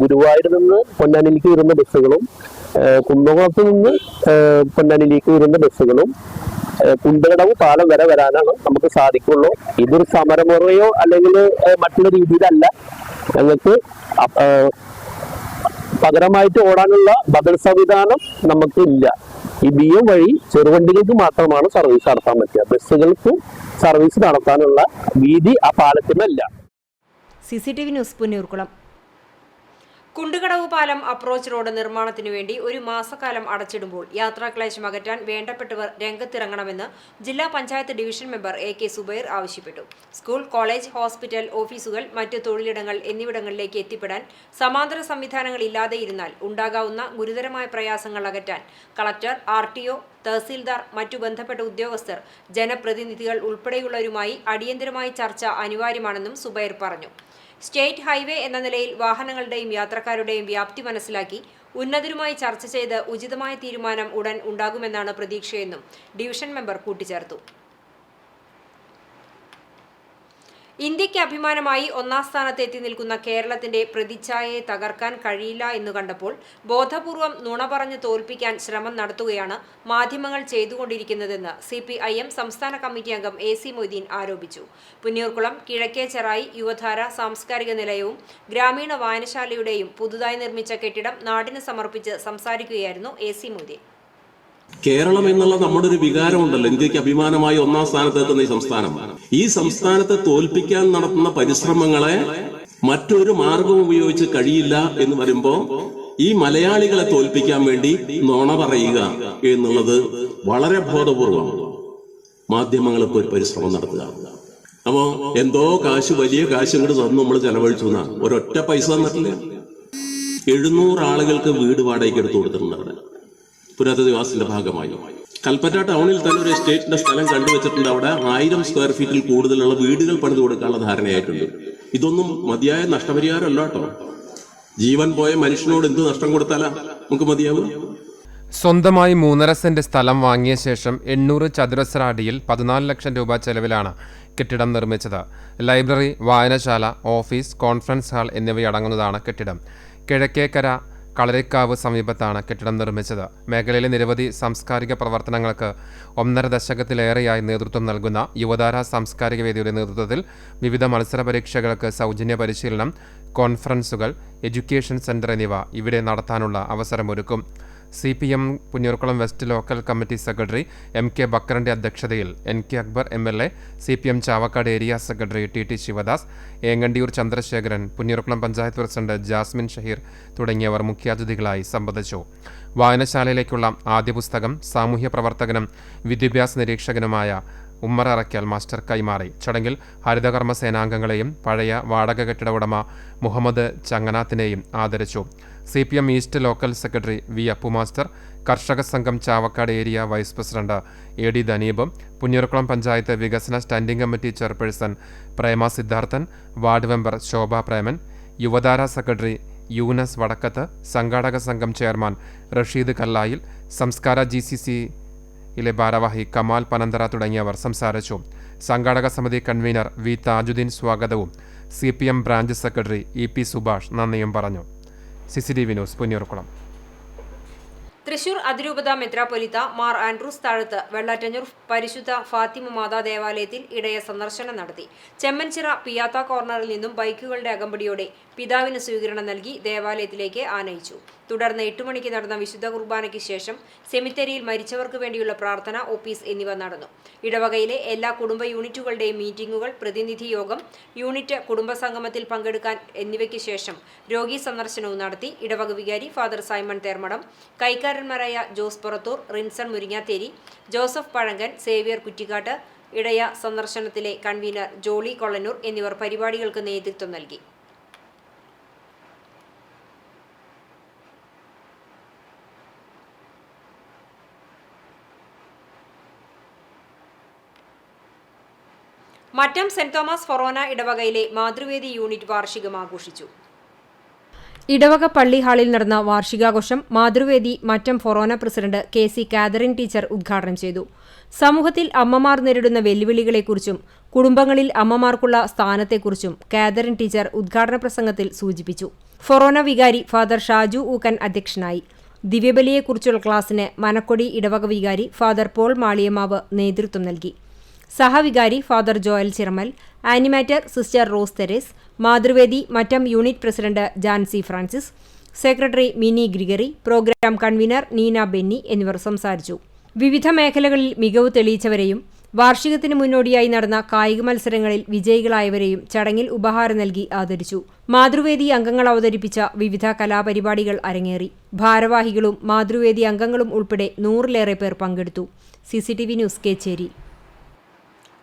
ഗുരുവായൂരിൽ നിന്ന് പൊന്നാനിയിലേക്ക് വരുന്ന ബസ്സുകളും കുന്നംകുളത്ത് നിന്ന് പൊന്നാനിയിലേക്ക് വരുന്ന ബസ്സുകളും കുണ്ടുകടവ് പാലം വരെ വരാനാണ് നമുക്ക് സാധിക്കുള്ളൂ. ഇതൊരു സമരമുറയോ അല്ലെങ്കിൽ മറ്റുള്ള രീതിയിലല്ല. ഞങ്ങൾക്ക് പകരമായിട്ട് ഓടാനുള്ള ബദൽ സംവിധാനം നമുക്ക് ഇല്ല. ഈ BO വഴി ചെറുവണ്ടികൾക്ക് മാത്രമാണ് സർവീസ് നടത്താൻ പറ്റുക. ബസ്സുകൾക്ക് സർവീസ് നടത്താനുള്ള വീതി ആ പാലത്തിനല്ല. CCTV news, Punnurkulam. കുണ്ടുകടവ് പാലം അപ്രോച്ച് റോഡ് നിർമ്മാണത്തിനു വേണ്ടി ഒരു മാസക്കാലം അടച്ചിടുമ്പോൾ യാത്രാക്ലേശം അകറ്റാൻ വേണ്ടപ്പെട്ടവർ രംഗത്തിറങ്ങണമെന്ന് ജില്ലാ panchayat division member AK Zubair ആവശ്യപ്പെട്ടു. സ്കൂൾ, കോളേജ്, ഹോസ്പിറ്റൽ, ഓഫീസുകൾ, മറ്റ് തൊഴിലിടങ്ങൾ എന്നിവിടങ്ങളിലേക്ക് എത്തിപ്പെടാൻ സമാന്തര സംവിധാനങ്ങൾ ഇല്ലാതെയിരുന്നാൽ ഉണ്ടാകാവുന്ന ഗുരുതരമായ പ്രയാസങ്ങൾ അകറ്റാൻ കളക്ടർ, RTO, തഹസീൽദാർ, മറ്റു ബന്ധപ്പെട്ട ഉദ്യോഗസ്ഥർ, ജനപ്രതിനിധികൾ ഉൾപ്പെടെയുള്ളവരുമായി അടിയന്തരമായി ചർച്ച അനിവാര്യമാണെന്നും സുബൈർ പറഞ്ഞു. സ്റ്റേറ്റ് ഹൈവേ എന്ന നിലയിൽ വാഹനങ്ങളുടെയും യാത്രക്കാരുടെയും വ്യാപ്തി മനസ്സിലാക്കി ഉന്നതരുമായി ചർച്ച ചെയ്ത് ഉചിതമായ തീരുമാനം ഉടൻ ഉണ്ടാകുമെന്നാണ് പ്രതീക്ഷയെന്നും ഡിവിഷൻ മെമ്പർ കൂട്ടിച്ചേർത്തു. ഇന്ത്യയ്ക്ക് അഭിമാനമായി ഒന്നാം സ്ഥാനത്ത് എത്തി നിൽക്കുന്ന കേരളത്തിന്റെ പ്രതിച്ഛായയെ തകർക്കാൻ കഴിയില്ല എന്ന് കണ്ടപ്പോൾ ബോധപൂർവം നുണ പറഞ്ഞ് തോൽപ്പിക്കാൻ ശ്രമം നടത്തുകയാണ് മാധ്യമങ്ങൾ ചെയ്തുകൊണ്ടിരിക്കുന്നതെന്ന് CPIM സംസ്ഥാന കമ്മിറ്റി അംഗം AC മൊയ്തീൻ ആരോപിച്ചു. പുന്നയൂർകുളം കിഴക്കേച്ചെറായി യുവധാര സാംസ്കാരിക നിലയവും ഗ്രാമീണ വായനശാലയുടെയും പുതുതായി നിർമ്മിച്ച കെട്ടിടം നാടിന് സമർപ്പിച്ച് സംസാരിക്കുകയായിരുന്നു AC മൊയ്തീൻ. കേരളം എന്നുള്ള നമ്മുടെ ഒരു വികാരമുണ്ടല്ലോ, ഇന്ത്യക്ക് അഭിമാനമായി ഒന്നാം സ്ഥാനത്ത് എത്തുന്ന ഈ സംസ്ഥാനം. ഈ സംസ്ഥാനത്തെ തോൽപ്പിക്കാൻ നടത്തുന്ന പരിശ്രമങ്ങളെ മറ്റൊരു മാർഗം ഉപയോഗിച്ച് കഴിയില്ല എന്ന് വരുമ്പോ ഈ മലയാളികളെ തോൽപ്പിക്കാൻ വേണ്ടി നുണ പറയുക എന്നുള്ളത് വളരെ ബോധപൂർവം മാധ്യമങ്ങൾ ഇപ്പോൾ ഒരു പരിശ്രമം നടത്തുക. അപ്പോ എന്തോ കാശ്, വലിയ കാശ് ഇങ്ങോട്ട് തന്നു നമ്മൾ ചെലവഴിച്ചു എന്നാ, ഒരൊറ്റ പൈസ തന്നിട്ടില്ല. 700 ആളുകൾക്ക് വീട് വാടകയ്ക്ക് എടുത്തു കൊടുത്തിട്ടുണ്ട് അവിടെ പുരാതനവാസത്തിന്റെ ഭാഗമായി. കൽപ്പറ്റ ടൗണിൽ തന്നെ ഒരു എസ്റ്റേറ്റിന്റെ സ്ഥലം കണ്ടുവച്ചിട്ടുണ്ട്. അവിടെ 1000 സ്ക്വയർ ഫീറ്റിൽ കൂടുതലുള്ള വീടുകൾ പണിതു കൊടുക്കാനുള്ള ധാരണയായിട്ടുണ്ട്. ഇതൊന്നും മതിയായ നഷ്ടപരിഹാരമല്ല കേട്ടോ. ജീവൻ പോയ മനുഷ്യനോട് എന്ത് നഷ്ടം കൊടുത്താലാ നമുക്ക് മതിയാവും? സ്വന്തമായി 3.5 സെന്റ് സ്ഥലം വാങ്ങിയ ശേഷം 800 ചതുരശ്ര അടിയിൽ 14 ലക്ഷം രൂപ ചെലവിലാണ് കെട്ടിടം നിർമ്മിച്ചത്. ലൈബ്രറി, വായനശാല, ഓഫീസ്, കോൺഫറൻസ് ഹാൾ എന്നിവയടങ്ങുന്നതാണ് കെട്ടിടം. കിഴക്കേക്കര കളരിക്കാവ് സമീപത്താണ് കെട്ടിടം നിർമ്മിച്ചത്. മേഖലയിലെ നിരവധി സാംസ്കാരിക പ്രവർത്തനങ്ങൾക്ക് 1.5 ദശകത്തിലേറെയായി നേതൃത്വം നൽകുന്ന യുവധാര സാംസ്കാരിക വേദിയുടെ നേതൃത്വത്തിൽ വിവിധ മത്സര പരീക്ഷകൾക്ക് സൗജന്യ പരിശീലനം, കോൺഫറൻസുകൾ, എഡ്യൂക്കേഷൻ സെന്റർ എന്നിവ ഇവിടെ നടത്താനുള്ള അവസരമൊരുക്കും. CPM Punnayurkulam west local committee secretary MK ബക്കറിന്റെ അധ്യക്ഷതയിൽ NK Akbar MLA, CPM Chavakkad area secretary TT Sivadas, Engandiyur Chandrasekharan, Punnayurkulam panchayat president Jasmin Shaheer തുടങ്ങിയവർ മുഖ്യാതിഥികളായി സംബന്ധിച്ചു. വായനശാലയിലേക്കുള്ള ആദ്യ പുസ്തകം സാമൂഹ്യ പ്രവർത്തകനും വിദ്യാഭ്യാസ നിരീക്ഷകനുമായ ഉമ്മർ അറയ്ക്കൽ മാസ്റ്റർ കൈമാറി. ചടങ്ങിൽ ഹരിതകർമ്മ സേനാംഗങ്ങളെയും പഴയ വാടക കെട്ടിട ഉടമ മുഹമ്മദ് ചങ്ങനാത്തിനെയും ആദരിച്ചു. CPM east local secretary V Appu master, കർഷക സംഘം Chavakkad area vice president AD ധനീബും, പുന്നയൂർക്കുളം പഞ്ചായത്ത് വികസന standing committee chairperson Prema Siddharthan, ward member Shobha Preman, Yuvadhara secretary Yunus Vadakkath, സംഘാടക സംഘം ചെയർമാൻ റഷീദ് കല്ലായിൽ, സംസ്കാര GCCയിലെ ഭാരവാഹി കമാൽ പനന്തറ തുടങ്ങിയവർ സംസാരിച്ചു. സംഘാടക സമിതി കൺവീനർ V താജുദ്ദീൻ സ്വാഗതവും CPM branch secretary EP Subhash നന്ദിയും പറഞ്ഞു. CCTV news Punnayurkulam. തൃശൂർ അതിരൂപത മെത്രാപ്പൊലീത്ത മാർ ആൻഡ്രൂസ് താഴത്ത് വെള്ളാറ്റഞ്ഞൂർ പരിശുദ്ധ ഫാത്തിമ മാതാ ദേവാലയത്തിൽ ഇടയ സന്ദർശനം നടത്തി. ചെമ്മൻചിറ പിയാത്ത കോർണറിൽ നിന്നും ബൈക്കുകളുടെ അകമ്പടിയോടെ പിതാവിന് സ്വീകരണം നൽകി ദേവാലയത്തിലേക്ക് ആനയിച്ചു. തുടർന്ന് 8 മണിക്ക് നടന്ന വിശുദ്ധ കുർബാനയ്ക്ക് ശേഷം സെമിത്തേരിയിൽ മരിച്ചവർക്ക് വേണ്ടിയുള്ള പ്രാർത്ഥന, ഓപ്പീസ് എന്നിവ നടന്നു. ഇടവകയിലെ എല്ലാ കുടുംബ യൂണിറ്റുകളുടെയും മീറ്റിംഗുകൾ, പ്രതിനിധി യോഗം, യൂണിറ്റ് കുടുംബസംഗമത്തിൽ പങ്കെടുക്കാൻ എന്നിവയ്ക്ക് ശേഷം രോഗി സന്ദർശനവും നടത്തി. ഇടവക വികാരി ഫാദർ സൈമൺ തേർമടം, കൈക്കാരന്മാരായ Jose Purathur, Rinson Muringatheri, Joseph Pazhangan, Xavier Kuttikkatt, ഇടയ സന്ദർശനത്തിലെ കൺവീനർ ജോളി കൊള്ളന്നൂർ എന്നിവർ പരിപാടികൾക്ക് നേതൃത്വം നൽകി. മറ്റം സെന്റ് തോമസ് ഫൊറോന ഇടവകയിലെ മാതൃവേദി യൂണിറ്റ് വാർഷികം ആഘോഷിച്ചു. ഇടവക പള്ളി ഹാളിൽ നടന്ന വാർഷികാഘോഷം മാതൃവേദി മറ്റം ഫൊറോന പ്രസിഡന്റ് KC കാതറിൻ ടീച്ചർ ഉദ്ഘാടനം ചെയ്തു. സമൂഹത്തിൽ അമ്മമാർ നേരിടുന്ന വെല്ലുവിളികളെക്കുറിച്ചും കുടുംബങ്ങളിൽ അമ്മമാർക്കുള്ള സ്ഥാനത്തെക്കുറിച്ചും കാതറിൻ ടീച്ചർ ഉദ്ഘാടന പ്രസംഗത്തിൽ സൂചിപ്പിച്ചു. ഫൊറോന വികാരി ഫാദർ ഷാജു ഊക്കൻ അധ്യക്ഷനായി. ദിവ്യബലിയെക്കുറിച്ചുള്ള ക്ലാസിന് മനക്കൊടി ഇടവക വികാരി ഫാദർ പോൾ മാളിയമാവ് നേതൃത്വം നൽകി. സഹവികാരി father Joel Chiramal, animator sister Rose Therese, മാതൃവേദി മറ്റം unit president Jancy Francis, secretary Mini Gregory, program convener Neena Benny എന്നിവർ സംസാരിച്ചു. വിവിധ മേഖലകളിൽ മികവ് തെളിയിച്ചവരെയും വാർഷികത്തിന് മുന്നോടിയായി നടന്ന കായിക മത്സരങ്ങളിൽ വിജയികളായവരെയും ചടങ്ങിൽ ഉപഹാരം നൽകി ആദരിച്ചു. മാതൃവേദി അംഗങ്ങൾ അവതരിപ്പിച്ച വിവിധ കലാപരിപാടികൾ അരങ്ങേറി. ഭാരവാഹികളും മാതൃവേദി അംഗങ്ങളും ഉൾപ്പെടെ 100-ലേറെ പേർ പങ്കെടുത്തു. CCTV news Kechery.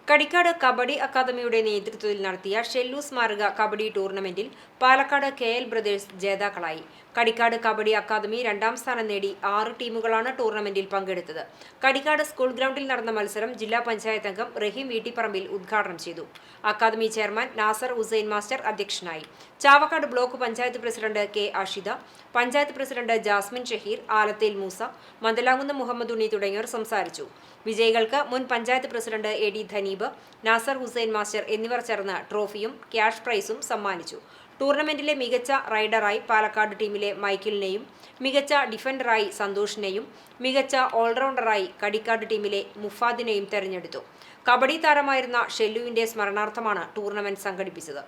കടിക്കാട് കബഡി അക്കാദമിയുടെ നേതൃത്വത്തിൽ നടത്തിയ ഷെല്ലു സ്മാരക കബഡി ടൂർണമെന്റിൽ പാലക്കാട് KL ബ്രദേഴ്സ് ജേതാക്കളായി. കടിക്കാട് കബഡി അക്കാദമി 2ാം സ്ഥാനം നേടി 6 ടീമുകളാണ് ടൂർണമെന്റിൽ പങ്കെടുത്തത്. കടിക്കാട് സ്കൂൾ ഗ്രൗണ്ടിൽ നടന്ന മത്സരം ജില്ലാ പഞ്ചായത്ത് അംഗം റഹീം വീട്ടിപ്പറമ്പിൽ ഉദ്ഘാടനം ചെയ്തു. Academy chairman Nasar Hussain master അധ്യക്ഷനായി. Chavakkad block panchayat president K. Ashida, panchayat president Jasmin Shaheer, Alathel Moosa, Mandalamkunnu Muhammad Unni തുടങ്ങിയവർ സംസാരിച്ചു. വിജയികൾക്ക് മുൻ panchayat president AD Daneeb, Nasar Hussain master എന്നിവർ ചേർന്ന് ട്രോഫിയും ക്യാഷ് പ്രൈസും സമ്മാനിച്ചു. ടൂർണമെന്റിലെ മികച്ച റൈഡറായി പാലക്കാട് ടീമിലെ മൈക്കിളിനെയും, മികച്ച ഡിഫൻഡറായി സന്തോഷിനെയും, മികച്ച ഓൾറൗണ്ടറായി കടിക്കാട് ടീമിലെ മുഫാദിനെയും തെരഞ്ഞെടുത്തു. കബഡി താരമായിരുന്ന ഷെല്ലുവിന്റെ സ്മരണാർത്ഥമാണ് ടൂർണമെന്റ് സംഘടിപ്പിച്ചത്.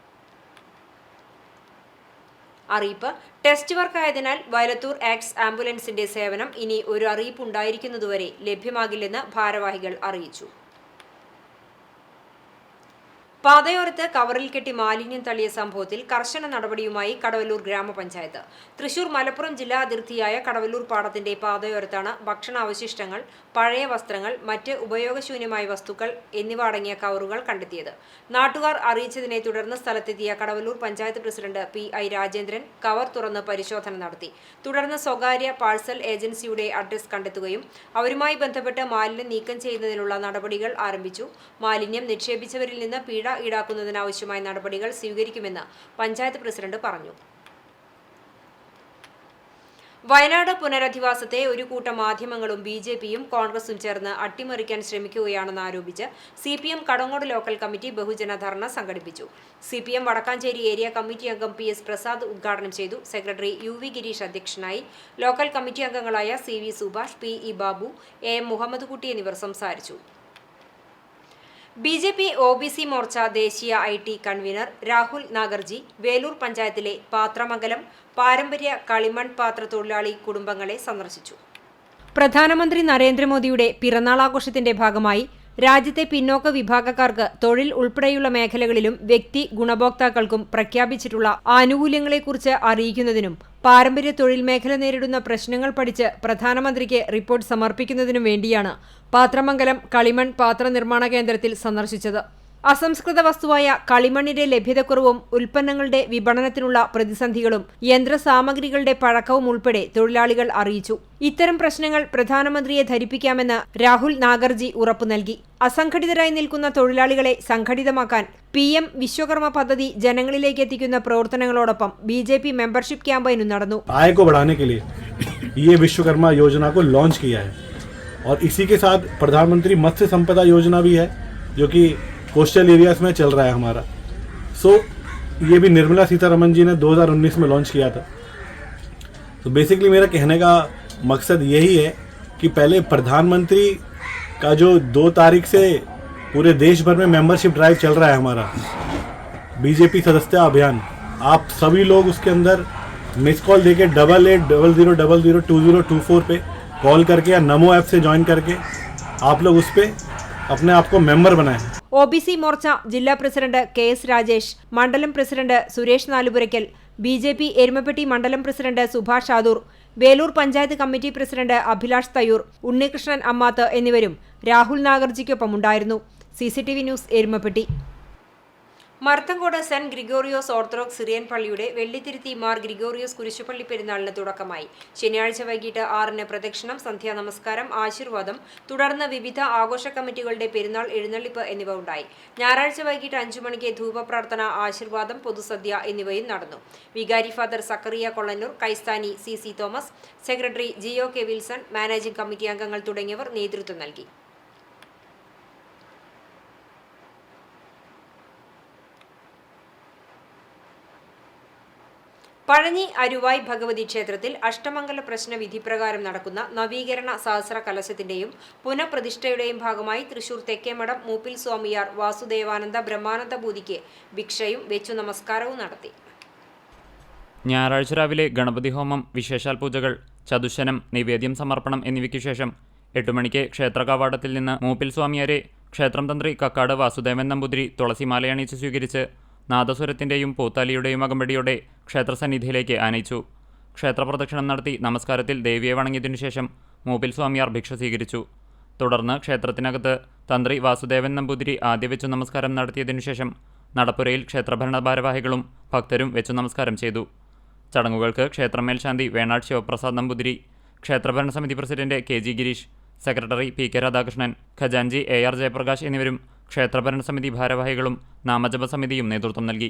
അറിയിപ്പ്: ടെസ്റ്റ് വർക്കായതിനാൽ വയലത്തൂർ ആക്സ് ആംബുലൻസിന്റെ സേവനം ഇനി ഒരു അറിയിപ്പ് ഉണ്ടായിരിക്കുന്നതുവരെ ലഭ്യമാകില്ലെന്ന് ഭാരവാഹികൾ അറിയിച്ചു. പാതയോരത്ത് കവറിൽ കെട്ടി മാലിന്യം തള്ളിയ സംഭവത്തിൽ കർശന നടപടിയുമായി കടവല്ലൂർ ഗ്രാമപഞ്ചായത്ത്. തൃശൂർ മലപ്പുറം ജില്ലാ അതിർത്തിയായ കടവല്ലൂർ പാടത്തിന്റെ പാതയോരത്താണ് ഭക്ഷണാവശിഷ്ടങ്ങൾ, പഴയ വസ്ത്രങ്ങൾ, മറ്റ് ഉപയോഗശൂന്യമായ വസ്തുക്കൾ എന്നിവ അടങ്ങിയ കവറുകൾ കണ്ടെത്തിയത്. നാട്ടുകാർ അറിയിച്ചതിനെ തുടർന്ന് സ്ഥലത്തെത്തിയ Kadavallur panchayat president PI Rajendran cover തുറന്ന് പരിശോധന നടത്തി. തുടർന്ന് സ്വകാര്യ പാഴ്സൽ ഏജൻസിയുടെ അഡ്രസ് കണ്ടെത്തുകയും അവരുമായി ബന്ധപ്പെട്ട് മാലിന്യം നീക്കം ചെയ്യുന്നതിനുള്ള നടപടികൾ ആരംഭിച്ചു. മാലിന്യം നിക്ഷേപിച്ചവരിൽ നിന്ന് പിഴ ഈടാക്കുന്നതിനാവശ്യമായ നടപടികൾ സ്വീകരിക്കുമെന്ന് പഞ്ചായത്ത് പ്രസിഡന്റ് പറഞ്ഞു. വയനാട് പുനരധിവാസത്തെ ഒരു കൂട്ടം മാധ്യമങ്ങളും BJPയും കോൺഗ്രസും ചേർന്ന് അട്ടിമറിക്കാൻ ശ്രമിക്കുകയാണെന്ന് ആരോപിച്ച് CPM കടങ്ങോട് ലോക്കൽ കമ്മിറ്റി ബഹുജന ധർണ സംഘടിപ്പിച്ചു. CPM വടക്കാഞ്ചേരി ഏരിയ കമ്മിറ്റി അംഗം PS പ്രസാദ് ഉദ്ഘാടനം ചെയ്തു. സെക്രട്ടറി UV ഗിരീഷ് അധ്യക്ഷനായി. ലോക്കൽ കമ്മിറ്റി അംഗങ്ങളായ CV Subhash, PE Babu, AM Muhammad Kutty എന്നിവർ സംസാരിച്ചു. BJP OBC മോർച്ച ദേശീയ IT കൺവീനർ രാഹുൽ നാഗർജി വേലൂർ പഞ്ചായത്തിലെ പാത്രമംഗലം പാരമ്പര്യ കളിമൺ പാത്ര തൊഴിലാളി കുടുംബങ്ങളെ സന്ദർശിച്ചു. പ്രധാനമന്ത്രി നരേന്ദ്രമോദിയുടെ പിറന്നാളാഘോഷത്തിന്റെ ഭാഗമായി രാജ്യത്തെ പിന്നോക്ക വിഭാഗക്കാർക്ക് തൊഴിൽ ഉൾപ്പെടെയുള്ള മേഖലകളിലും വ്യക്തി ഗുണഭോക്താക്കൾക്കും പ്രഖ്യാപിച്ചിട്ടുള്ള ആനുകൂല്യങ്ങളെക്കുറിച്ച് അറിയിക്കുന്നതിനും പാരമ്പര്യ തൊഴിൽ മേഖല നേരിടുന്ന പ്രശ്നങ്ങൾ പഠിച്ച് പ്രധാനമന്ത്രിക്ക് റിപ്പോർട്ട് സമർപ്പിക്കുന്നതിനും വേണ്ടിയാണ് പാത്രമംഗലം കളിമൺ പാത്ര നിർമ്മാണ കേന്ദ്രത്തിൽ സന്ദർശിച്ചത്. അസംസ്കൃത വസ്തുവായ കളിമണ്ണിന്റെ ലഭ്യതക്കുറവും ഉൽപ്പന്നങ്ങളുടെ വിപണനത്തിനുള്ള പ്രതിസന്ധികളും യന്ത്രസാമഗ്രികളുടെ പഴക്കവും ഉൾപ്പെടെ തൊഴിലാളികൾ അറിയിച്ചു. ഇത്തരം പ്രശ്നങ്ങൾ പ്രധാനമന്ത്രിയെ ധരിപ്പിക്കാമെന്ന് രാഹുൽ നാഗർജി ഉറപ്പു നൽകി. അസംഘടിതരായി നിൽക്കുന്ന തൊഴിലാളികളെ സംഘടിതമാക്കാൻ PM വിശ്വകർമ്മ പദ്ധതി ജനങ്ങളിലേക്ക് എത്തിക്കുന്ന പ്രവർത്തനങ്ങളോടൊപ്പം BJP മെമ്പർഷിപ്പ് ക്യാമ്പയിനും നടന്നു. आय को बढ़ाने के लिए ये विश्वकर्मा योजना को लॉन्च किया है और इसी के साथ प्रधानमंत्री मत्स्य संपदा योजना भी है जो कि कोस्टल एरियाज में चल रहा है हमारा. ये भी निर्मला सीतारमन जी ने 2019 में लॉन्च किया था. तो बेसिकली मेरा कहने का मकसद यही है कि पहले प्रधानमंत्री का जो 2 तारीख से पूरे देश भर में मेंबरशिप ड्राइव चल रहा है हमारा BJP सदस्यता अभियान, आप सभी लोग उसके अंदर मिस कॉल देके 8800002024 पे कॉल करके या नमो ऐप से ज्वाइन करके आप लोग उस पर अपने आप को मेंबर बनाएं. OBC മോർച്ച ജില്ലാ പ്രസിഡന്റ് KS രാജേഷ്, മണ്ഡലം പ്രസിഡന്റ് സുരേഷ് നാലുപുരയ്ക്കൽ, BJP എരുമപ്പെട്ടി മണ്ഡലം president Subhash Adur, Velur panchayat committee president Abhilash Thayyur, Unnikrishnan Ammath എന്നിവരും രാഹുൽ നാഗർജിക്കൊപ്പമുണ്ടായിരുന്നു. CCTV news Erumappetty. Marthankode saint Gregorios orthodox Syrian പള്ളിയുടെ വെള്ളിത്തിരുത്തി മാർ ഗ്രിഗോറിയോസ് കുരിശുപള്ളി പെരുന്നാളിന് തുടക്കമായി. ശനിയാഴ്ച വൈകിട്ട് 6-ന് പ്രദക്ഷിണം, സന്ധ്യാനമസ്കാരം, ആശീർവാദം, തുടർന്ന് വിവിധ ആഘോഷ കമ്മിറ്റികളുടെ പെരുന്നാൾ എഴുന്നള്ളിപ്പ് എന്നിവ ഉണ്ടായി. ഞായറാഴ്ച വൈകിട്ട് 5 മണിക്ക് ധൂപപ്രാർത്ഥന, ആശീർവാദം, പൊതുസദ്യ എന്നിവയും നടന്നു. വികാരി ഫാദർ സക്കറിയ കൊള്ളന്നൂർ, കൈസ്ഥാനി CC Thomas, secretary GO K Wilson, managing committee അംഗങ്ങൾ തുടങ്ങിയവർ നേതൃത്വം നൽകി. പഴഞ്ഞി അരുവായ് ഭഗവതി ക്ഷേത്രത്തിൽ അഷ്ടമംഗല പ്രശ്ന വിധിപ്രകാരം നടക്കുന്ന നവീകരണ സഹസ്ര കലശത്തിന്റെയും പുനഃപ്രതിഷ്ഠയുടെയും ഭാഗമായി തൃശൂർ തെക്കേമഠം മൂപ്പിൽ സ്വാമിയാർ വാസുദേവാനന്ദ ബ്രഹ്മാനന്ദ ഭൂതിക്ക് ഭിക്ഷയും വെച്ചു നമസ്കാരവും നടത്തി. ഞായറാഴ്ച രാവിലെ ഗണപതി ഹോമം, വിശേഷാൽ പൂജകൾ, ചതുശനം, നിവേദ്യം സമർപ്പണം എന്നിവയ്ക്കു ശേഷം 8 മണിക്ക് ക്ഷേത്ര കവാടത്തിൽ നിന്ന് മൂപ്പിൽ സ്വാമിയാരെ ക്ഷേത്രം തന്ത്രി കക്കാട് വാസുദേവൻ നമ്പൂതിരി തുളസിമാലയണിച്ച് സ്വീകരിച്ച് നാദസ്വരത്തിൻ്റെയും പൂത്താലിയുടെയും അകമ്പടിയോടെ ക്ഷേത്രസന്നിധിയിലേക്ക് ആനയിച്ചു. ക്ഷേത്രപ്രദക്ഷിണം നടത്തി നമസ്കാരത്തിൽ ദേവിയെ വണങ്ങിയതിനു ശേഷം മൂപ്പിൽ സ്വാമിയാർ ഭിക്ഷ സ്വീകരിച്ചു. തുടർന്ന് ക്ഷേത്രത്തിനകത്ത് തന്ത്രി വാസുദേവൻ നമ്പൂതിരി ആദ്യ വെച്ചു നമസ്കാരം നടത്തിയതിനു ശേഷം നടപ്പുരയിൽ ക്ഷേത്രഭരണ ഭാരവാഹികളും ഭക്തരും വെച്ചു നമസ്കാരം ചെയ്തു. ചടങ്ങുകൾക്ക് ക്ഷേത്രം മേൽശാന്തി വേണാട് ശിവപ്രസാദ് നമ്പൂതിരി, ക്ഷേത്രഭരണസമിതി president KG Gireesh, secretary PK Radhakrishnan, ഖജാൻജി AR ജയപ്രകാശ് എന്നിവരും ക്ഷേത്രഭരണസമിതി ഭാരവാഹികളും നാമജപ സമിതിയും നേതൃത്വം നൽകി.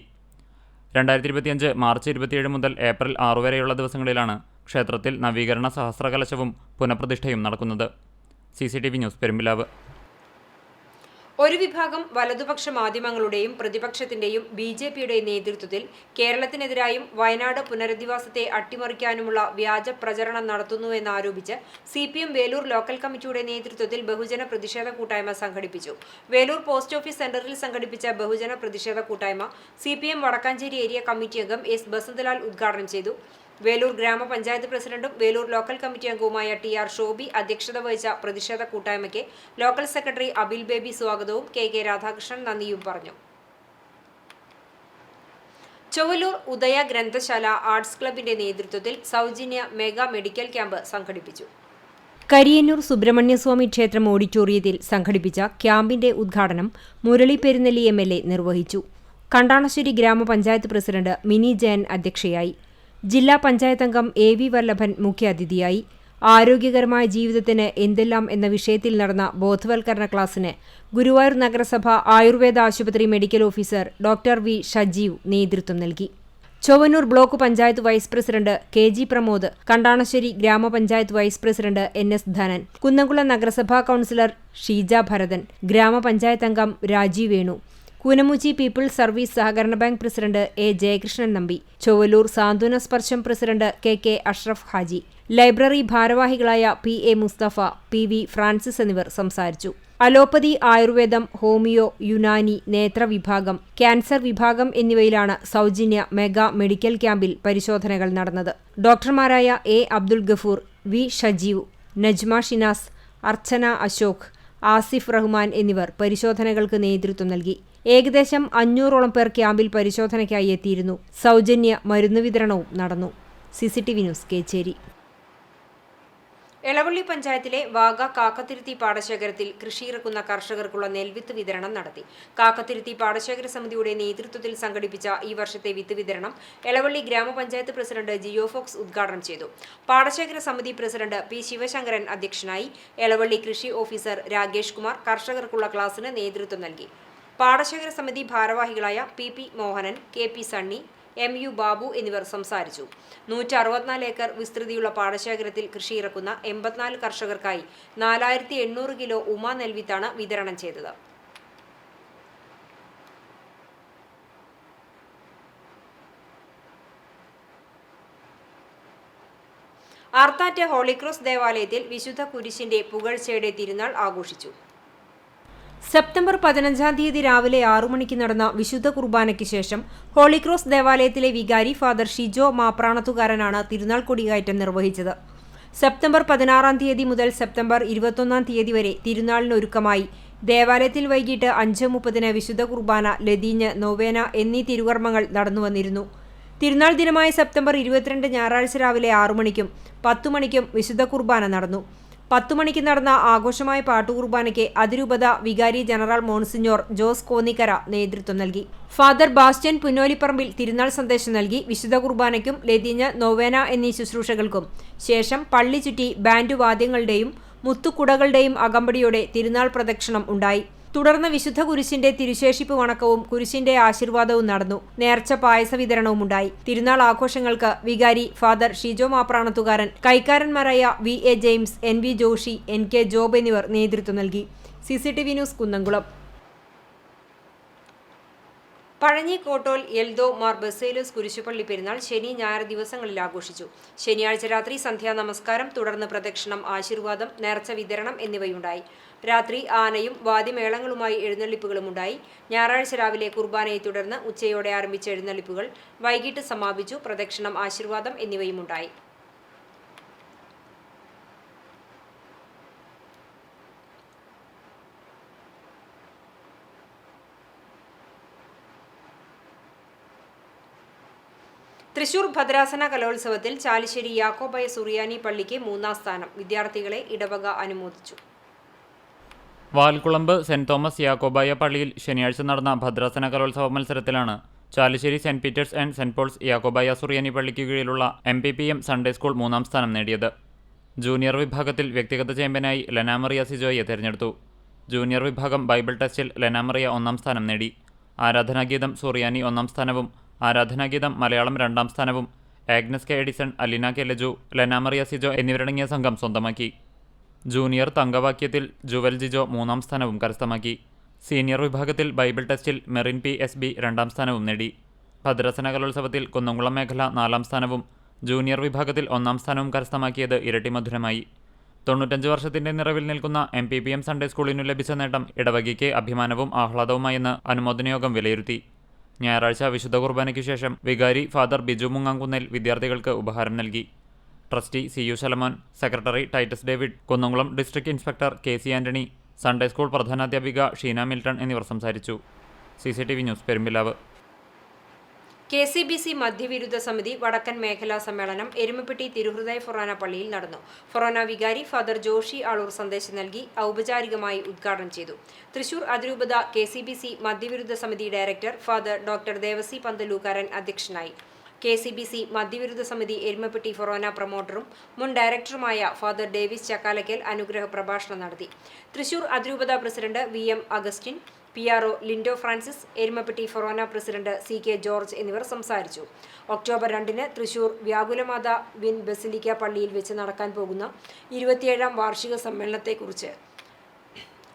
2025 മാർച്ച് 27 മുതൽ ഏപ്രിൽ 6 വരെയുള്ള ദിവസങ്ങളിലാണ് ക്ഷേത്രത്തിൽ നവീകരണ സഹസ്രകലശവും പുനഃപ്രതിഷ്ഠയും നടക്കുന്നത്. CCTV news, Perumpilavu. ഒരു വിഭാഗം വലതുപക്ഷ മാധ്യമങ്ങളുടെയും പ്രതിപക്ഷത്തിന്റെയും BJPയുടെ നേതൃത്വത്തിൽ കേരളത്തിനെതിരായും വയനാട് പുനരധിവാസത്തെ അട്ടിമറിക്കാനുമുള്ള വ്യാജ പ്രചരണം നടത്തുന്നുവെന്നാരോപിച്ച് CPM വേലൂർ ലോക്കൽ കമ്മിറ്റിയുടെ നേതൃത്വത്തിൽ ബഹുജന പ്രതിഷേധ കൂട്ടായ്മ സംഘടിപ്പിച്ചു. വേലൂർ പോസ്റ്റ് ഓഫീസ് സെന്ററിൽ സംഘടിപ്പിച്ച ബഹുജന പ്രതിഷേധ കൂട്ടായ്മ CPM വടക്കാഞ്ചേരി ഏരിയ കമ്മിറ്റി അംഗം S ബസന്തലാൽ ഉദ്ഘാടനം ചെയ്തു. വേലൂർ ഗ്രാമപഞ്ചായത്ത് പ്രസിഡന്റും വേലൂർ ലോക്കൽ കമ്മിറ്റി അംഗവുമായ TR ഷോബി അധ്യക്ഷത വഹിച്ച പ്രതിഷേധ കൂട്ടായ്മയ്ക്ക് ലോക്കൽ സെക്രട്ടറി അബിൽ ബേബി സ്വാഗതവും KK രാധാകൃഷ്ണൻ നന്ദിയും പറഞ്ഞു. ചൊവ്വലൂർ ഉദയ ഗ്രന്ഥശാല ആർട്സ് ക്ലബിന്റെ നേതൃത്വത്തിൽ സൗജന്യ മെഗാ മെഡിക്കൽ ക്യാമ്പ് സംഘടിപ്പിച്ചു. കരിയന്നൂർ സുബ്രഹ്മണ്യസ്വാമി ക്ഷേത്രം ഓഡിറ്റോറിയത്തിൽ സംഘടിപ്പിച്ച ക്യാമ്പിന്റെ ഉദ്ഘാടനം മുരളി പെരുന്നെല്ലി MLA നിർവഹിച്ചു. കണ്ടാണശ്ശേരി ഗ്രാമപഞ്ചായത്ത് പ്രസിഡന്റ് മിനി ജയൻ അധ്യക്ഷയായി. ജില്ലാ പഞ്ചായത്ത് അംഗം AV വല്ലഭൻ മുഖ്യാതിഥിയായി. ആരോഗ്യകരമായ ജീവിതത്തിന് എന്തെല്ലാം എന്ന വിഷയത്തിൽ നടന്ന ബോധവൽക്കരണ ക്ലാസ്സിന് ഗുരുവായൂർ നഗരസഭ ആയുർവേദ ആശുപത്രി medical officer doctor V Shajeev നേതൃത്വം നൽകി. Chowwannur block panchayat vice president KG Pramod, Kandanassery ഗ്രാമപഞ്ചായത്ത് vice president NS Dhanan, Kunnamkulam നഗരസഭാ കൗൺസിലർ ഷീജ ഭരതൻ, ഗ്രാമപഞ്ചായത്ത് അംഗം രാജീവ് വേണു, കൂനമുച്ചി പീപ്പിൾസ് സർവീസ് സഹകരണ bank president A Jayakrishnan Nambi, Chowwallur Santhwana Sparsham president KK Ashraf Haji, library ഭാരവാഹികളായ PA മുസ്തഫ, PV ഫ്രാൻസിസ് എന്നിവർ സംസാരിച്ചു. അലോപ്പതി, ആയുർവേദം, ഹോമിയോ, യുനാനി, നേത്ര വിഭാഗം, ക്യാൻസർ വിഭാഗം എന്നിവയിലാണ് സൗജന്യ മെഗാ മെഡിക്കൽ ക്യാമ്പിൽ പരിശോധനകൾ നടന്നത്. ഡോക്ടർമാരായ A അബ്ദുൽ ഗഫൂർ, V ഷജീവ്, നജ്മ ഷിനാസ്, അർച്ചന അശോക്, ആസിഫ് റഹ്മാൻ എന്നിവർ പരിശോധനകൾക്ക് നേതൃത്വം നൽകി. ഏകദേശം 500ഓളം പേർ ക്യാമ്പിൽ പരിശോധനയ്ക്കായി എത്തിയിരുന്നു. സൗജന്യ മരുന്ന് വിതരണവും നടന്നു. CCTV news, Kecheri. എളവള്ളി പഞ്ചായത്തിലെ വാഗ കാക്കത്തിരുത്തി പാടശേഖരത്തിൽ കൃഷിയിറക്കുന്ന കർഷകർക്കുള്ള നെൽവിത്ത് വിതരണം നടത്തി. കാക്കത്തിരുത്തി പാടശേഖര സമിതിയുടെ നേതൃത്വത്തിൽ സംഘടിപ്പിച്ച ഈ വർഷത്തെ വിത്ത് വിതരണം എളവള്ളി ഗ്രാമപഞ്ചായത്ത് പ്രസിഡന്റ് ജിയോ ഫോക്സ് ഉദ്ഘാടനം ചെയ്തു. പാടശേഖര സമിതി പ്രസിഡന്റ് P ശിവശങ്കരൻ അധ്യക്ഷനായി. എളവള്ളി കൃഷി ഓഫീസർ രാകേഷ് കുമാർ കർഷകർക്കുള്ള ക്ലാസിന് നേതൃത്വം നൽകി. പാടശേഖര സമിതി ഭാരവാഹികളായ PP Mohanan, KP Sunny, MU Babu എന്നിവർ സംസാരിച്ചു. 164 ഏക്കർ വിസ്തൃതിയുള്ള പാടശേഖരത്തിൽ കൃഷിയിറക്കുന്ന 84 കർഷകർക്കായി 4800 കിലോ ഉമ നെൽവിത്താണ് വിതരണം ചെയ്തത്. ആർത്താറ്റ് ഹോളിക്രോസ് ദേവാലയത്തിൽ വിശുദ്ധ കുരിശിന്റെ പുകഴ്ചയുടെ തിരുനാൾ ആഘോഷിച്ചു. സെപ്റ്റംബർ 15-ാം തീയതി രാവിലെ 6 മണിക്ക് നടന്ന വിശുദ്ധ കുർബാനയ്ക്ക് ശേഷം ഹോളിക്രോസ് ദേവാലയത്തിലെ വികാരി ഫാദർ ഷിജോ മാപ്രാണത്തുകാരനാണ് തിരുനാൾ കൊടികയറ്റം നിർവഹിച്ചത്. സെപ്റ്റംബർ 16-ാം തീയതി മുതൽ സെപ്റ്റംബർ 21-ാം തീയതി വരെ തിരുനാളിനൊരുക്കമായി ദേവാലയത്തിൽ വൈകിട്ട് 5:30 വിശുദ്ധ കുർബാന, ലതീഞ്ഞ്, നൊവേന എന്നീ തിരുകർമ്മങ്ങൾ നടന്നുവന്നിരുന്നു. തിരുനാൾ ദിനമായ സെപ്റ്റംബർ 22 ഞായറാഴ്ച രാവിലെ 6 മണിക്കും 10 മണിക്കും വിശുദ്ധ കുർബാന നടന്നു. 10 മണിക്ക് നടന്ന ആഘോഷമായ പാട്ടുകുർബാനയ്ക്ക് അതിരൂപത വികാരി ജനറൽ മോൺസിഞ്ഞോർ ജോസ് കോന്നിക്കര നേതൃത്വം നൽകി. ഫാദർ ബാസ്റ്റ്യൻ പുന്നോലിപ്പറമ്പിൽ തിരുനാൾ സന്ദേശം നൽകി. വിശുദ്ധ കുർബാനയ്ക്കും ലതീഞ്ഞ്, നൊവേന എന്നീ ശുശ്രൂഷകൾക്കും ശേഷം പള്ളി ചുറ്റി ബാൻഡു വാദ്യങ്ങളുടെയും മുത്തുക്കുടകളുടെയും അകമ്പടിയോടെ തിരുനാൾ പ്രദക്ഷിണം ഉണ്ടായി. തുടർന്ന് വിശുദ്ധ കുരിശിന്റെ തിരുശേഷിപ്പ് വണക്കവും കുരിശിന്റെ ആശീർവാദവും നടന്നു. നേർച്ച പായസ വിതരണവും ഉണ്ടായി. തിരുനാൾ ആഘോഷങ്ങൾക്ക് വികാരി ഫാദർ ഷിജോ മാപ്രാണത്തുകാരൻ, കൈക്കാരന്മാരായ VA James, NV Joshy, NK Job എന്നിവർ നേതൃത്വം നൽകി. CCTV news, Kunnamkulam. Pazhanji Kottol Eldho Mar Baselios കുരിശുപള്ളി പെരുന്നാൾ ശനി ഞായർ ദിവസങ്ങളിൽ ആഘോഷിച്ചു. ശനിയാഴ്ച രാത്രി സന്ധ്യാ നമസ്കാരം, തുടർന്ന് പ്രദക്ഷിണം, ആശീർവാദം, നേർച്ച വിതരണം എന്നിവയുണ്ടായി. രാത്രി ആനയും വാദ്യമേളങ്ങളുമായി എഴുന്നള്ളിപ്പുകളുമുണ്ടായി. ഞായറാഴ്ച രാവിലെ കുർബാനയെ തുടർന്ന് ഉച്ചയോടെ ആരംഭിച്ച എഴുന്നള്ളിപ്പുകൾ വൈകിട്ട് സമാപിച്ചു. പ്രദക്ഷിണം, ആശീർവാദം എന്നിവയുമുണ്ടായി. തൃശൂർ ഭദ്രാസന കലോത്സവത്തിൽ ചാലിശ്ശേരി യാക്കോബായ സുറിയാനി പള്ളിക്ക് 3ാം സ്ഥാനം. വിദ്യാർത്ഥികളെ ഇടവക അനുമോദിച്ചു. വാൽക്കുളമ്പ് സെന്റ് തോമസ് യാക്കോബായ പള്ളിയിൽ ശനിയാഴ്ച നടന്ന ഭദ്രാസന കലോത്സവ മത്സരത്തിലാണ് Chalissery saint Peter's and saint Paul's Yakobaya സുറിയാനി പള്ളിക്ക് കീഴിലുള്ള MPPM സൺഡേ സ്കൂൾ 3ാം സ്ഥാനം നേടിയത്. ജൂനിയർ വിഭാഗത്തിൽ വ്യക്തിഗത ചാമ്പ്യനായി ലെനാമറിയ സിജോയെ തിരഞ്ഞെടുത്തു. ജൂനിയർ വിഭാഗം ബൈബിൾ ടെസ്റ്റിൽ ലെനാമറിയ 1ാം സ്ഥാനം നേടി. ആരാധനാഗീതം സുറിയാനി 1ാം സ്ഥാനവും ആരാധനാഗീതം മലയാളം 2ാം സ്ഥാനവും Agnes K Edison, Alina K Laju, Lenamariya Sijo എന്നിവരടങ്ങിയ സംഘം സ്വന്തമാക്കി. ജൂനിയർ തങ്കവാക്യത്തിൽ ജുവൽ ജിജോ 3ാം സ്ഥാനവും കരസ്ഥമാക്കി. സീനിയർ വിഭാഗത്തിൽ ബൈബിൾ ടെസ്റ്റിൽ മെറിൻ PSB 2ാം സ്ഥാനവും നേടി. ഭദ്രാസന കലോത്സവത്തിൽ കുന്നംകുളം മേഖല 4ാം സ്ഥാനവും ജൂനിയർ വിഭാഗത്തിൽ 1ാം സ്ഥാനവും കരസ്ഥമാക്കിയത് ഇരട്ടി മധുരമായി. 95 വർഷത്തിന്റെ നിറവിൽ നിൽക്കുന്ന MPPM സൺഡേ സ്കൂളിനു ലഭിച്ച നേട്ടം ഇടവകയ്ക്ക് അഭിമാനവും ആഹ്ലാദവുമായെന്ന് അനുമോദനയോഗം വിലയിരുത്തി. ഞായറാഴ്ച വിശുദ്ധ കുർബാനയ്ക്കു ശേഷം വികാരി ഫാദർ ബിജു മുങ്ങാങ്കുന്നേൽ വിദ്യാർത്ഥികൾക്ക് ഉപഹാരം നൽകി. Trustee CU Shalamon, secretary Titus David, Kunnamkulam district inspector KC Antony, Sunday school പ്രധാനാധ്യാപിക ഷീന മിൽട്ടൺ എന്നിവർ സംസാരിച്ചു. CCTV news Perumpilavu. KCBC മധ്യവിരുദ്ധ സമിതി വടക്കൻ മേഖലാ സമ്മേളനം എരുമപ്പെട്ടി തിരുഹൃദയ ഫൊറോന പള്ളിയിൽ നടന്നു. ഫൊറോന വികാരി ഫാദർ ജോഷി ആളൂർ സന്ദേശം നൽകി ഔപചാരികമായി ഉദ്ഘാടനം ചെയ്തു. തൃശൂർ അതിരൂപത KCBC മധ്യവിരുദ്ധ സമിതി ഡയറക്ടർ ഫാദർ ഡോക്ടർ ദേവസി പന്തലൂക്കാരൻ അധ്യക്ഷനായി. KCBC മധ്യവിരുദ്ധ സമിതി എരുമപ്പെട്ടി ഫൊറോന പ്രൊമോട്ടറും മുൻ ഡയറക്ടറുമായ ഫാദർ ഡേവിസ് ചക്കാലക്കൽ അനുഗ്രഹ പ്രഭാഷണം നടത്തി. തൃശൂർ അതിരൂപത president VM Augustine, PRO Lindo Francis, Erumappetty forane president CK George എന്നിവർ സംസാരിച്ചു. ഒക്ടോബർ 2-ന് തൃശൂർ വ്യാകുലമാത വിൻ ബസിലിക്ക പള്ളിയിൽ വെച്ച് നടക്കാൻ പോകുന്ന 27ാം വാർഷിക സമ്മേളനത്തെക്കുറിച്ച്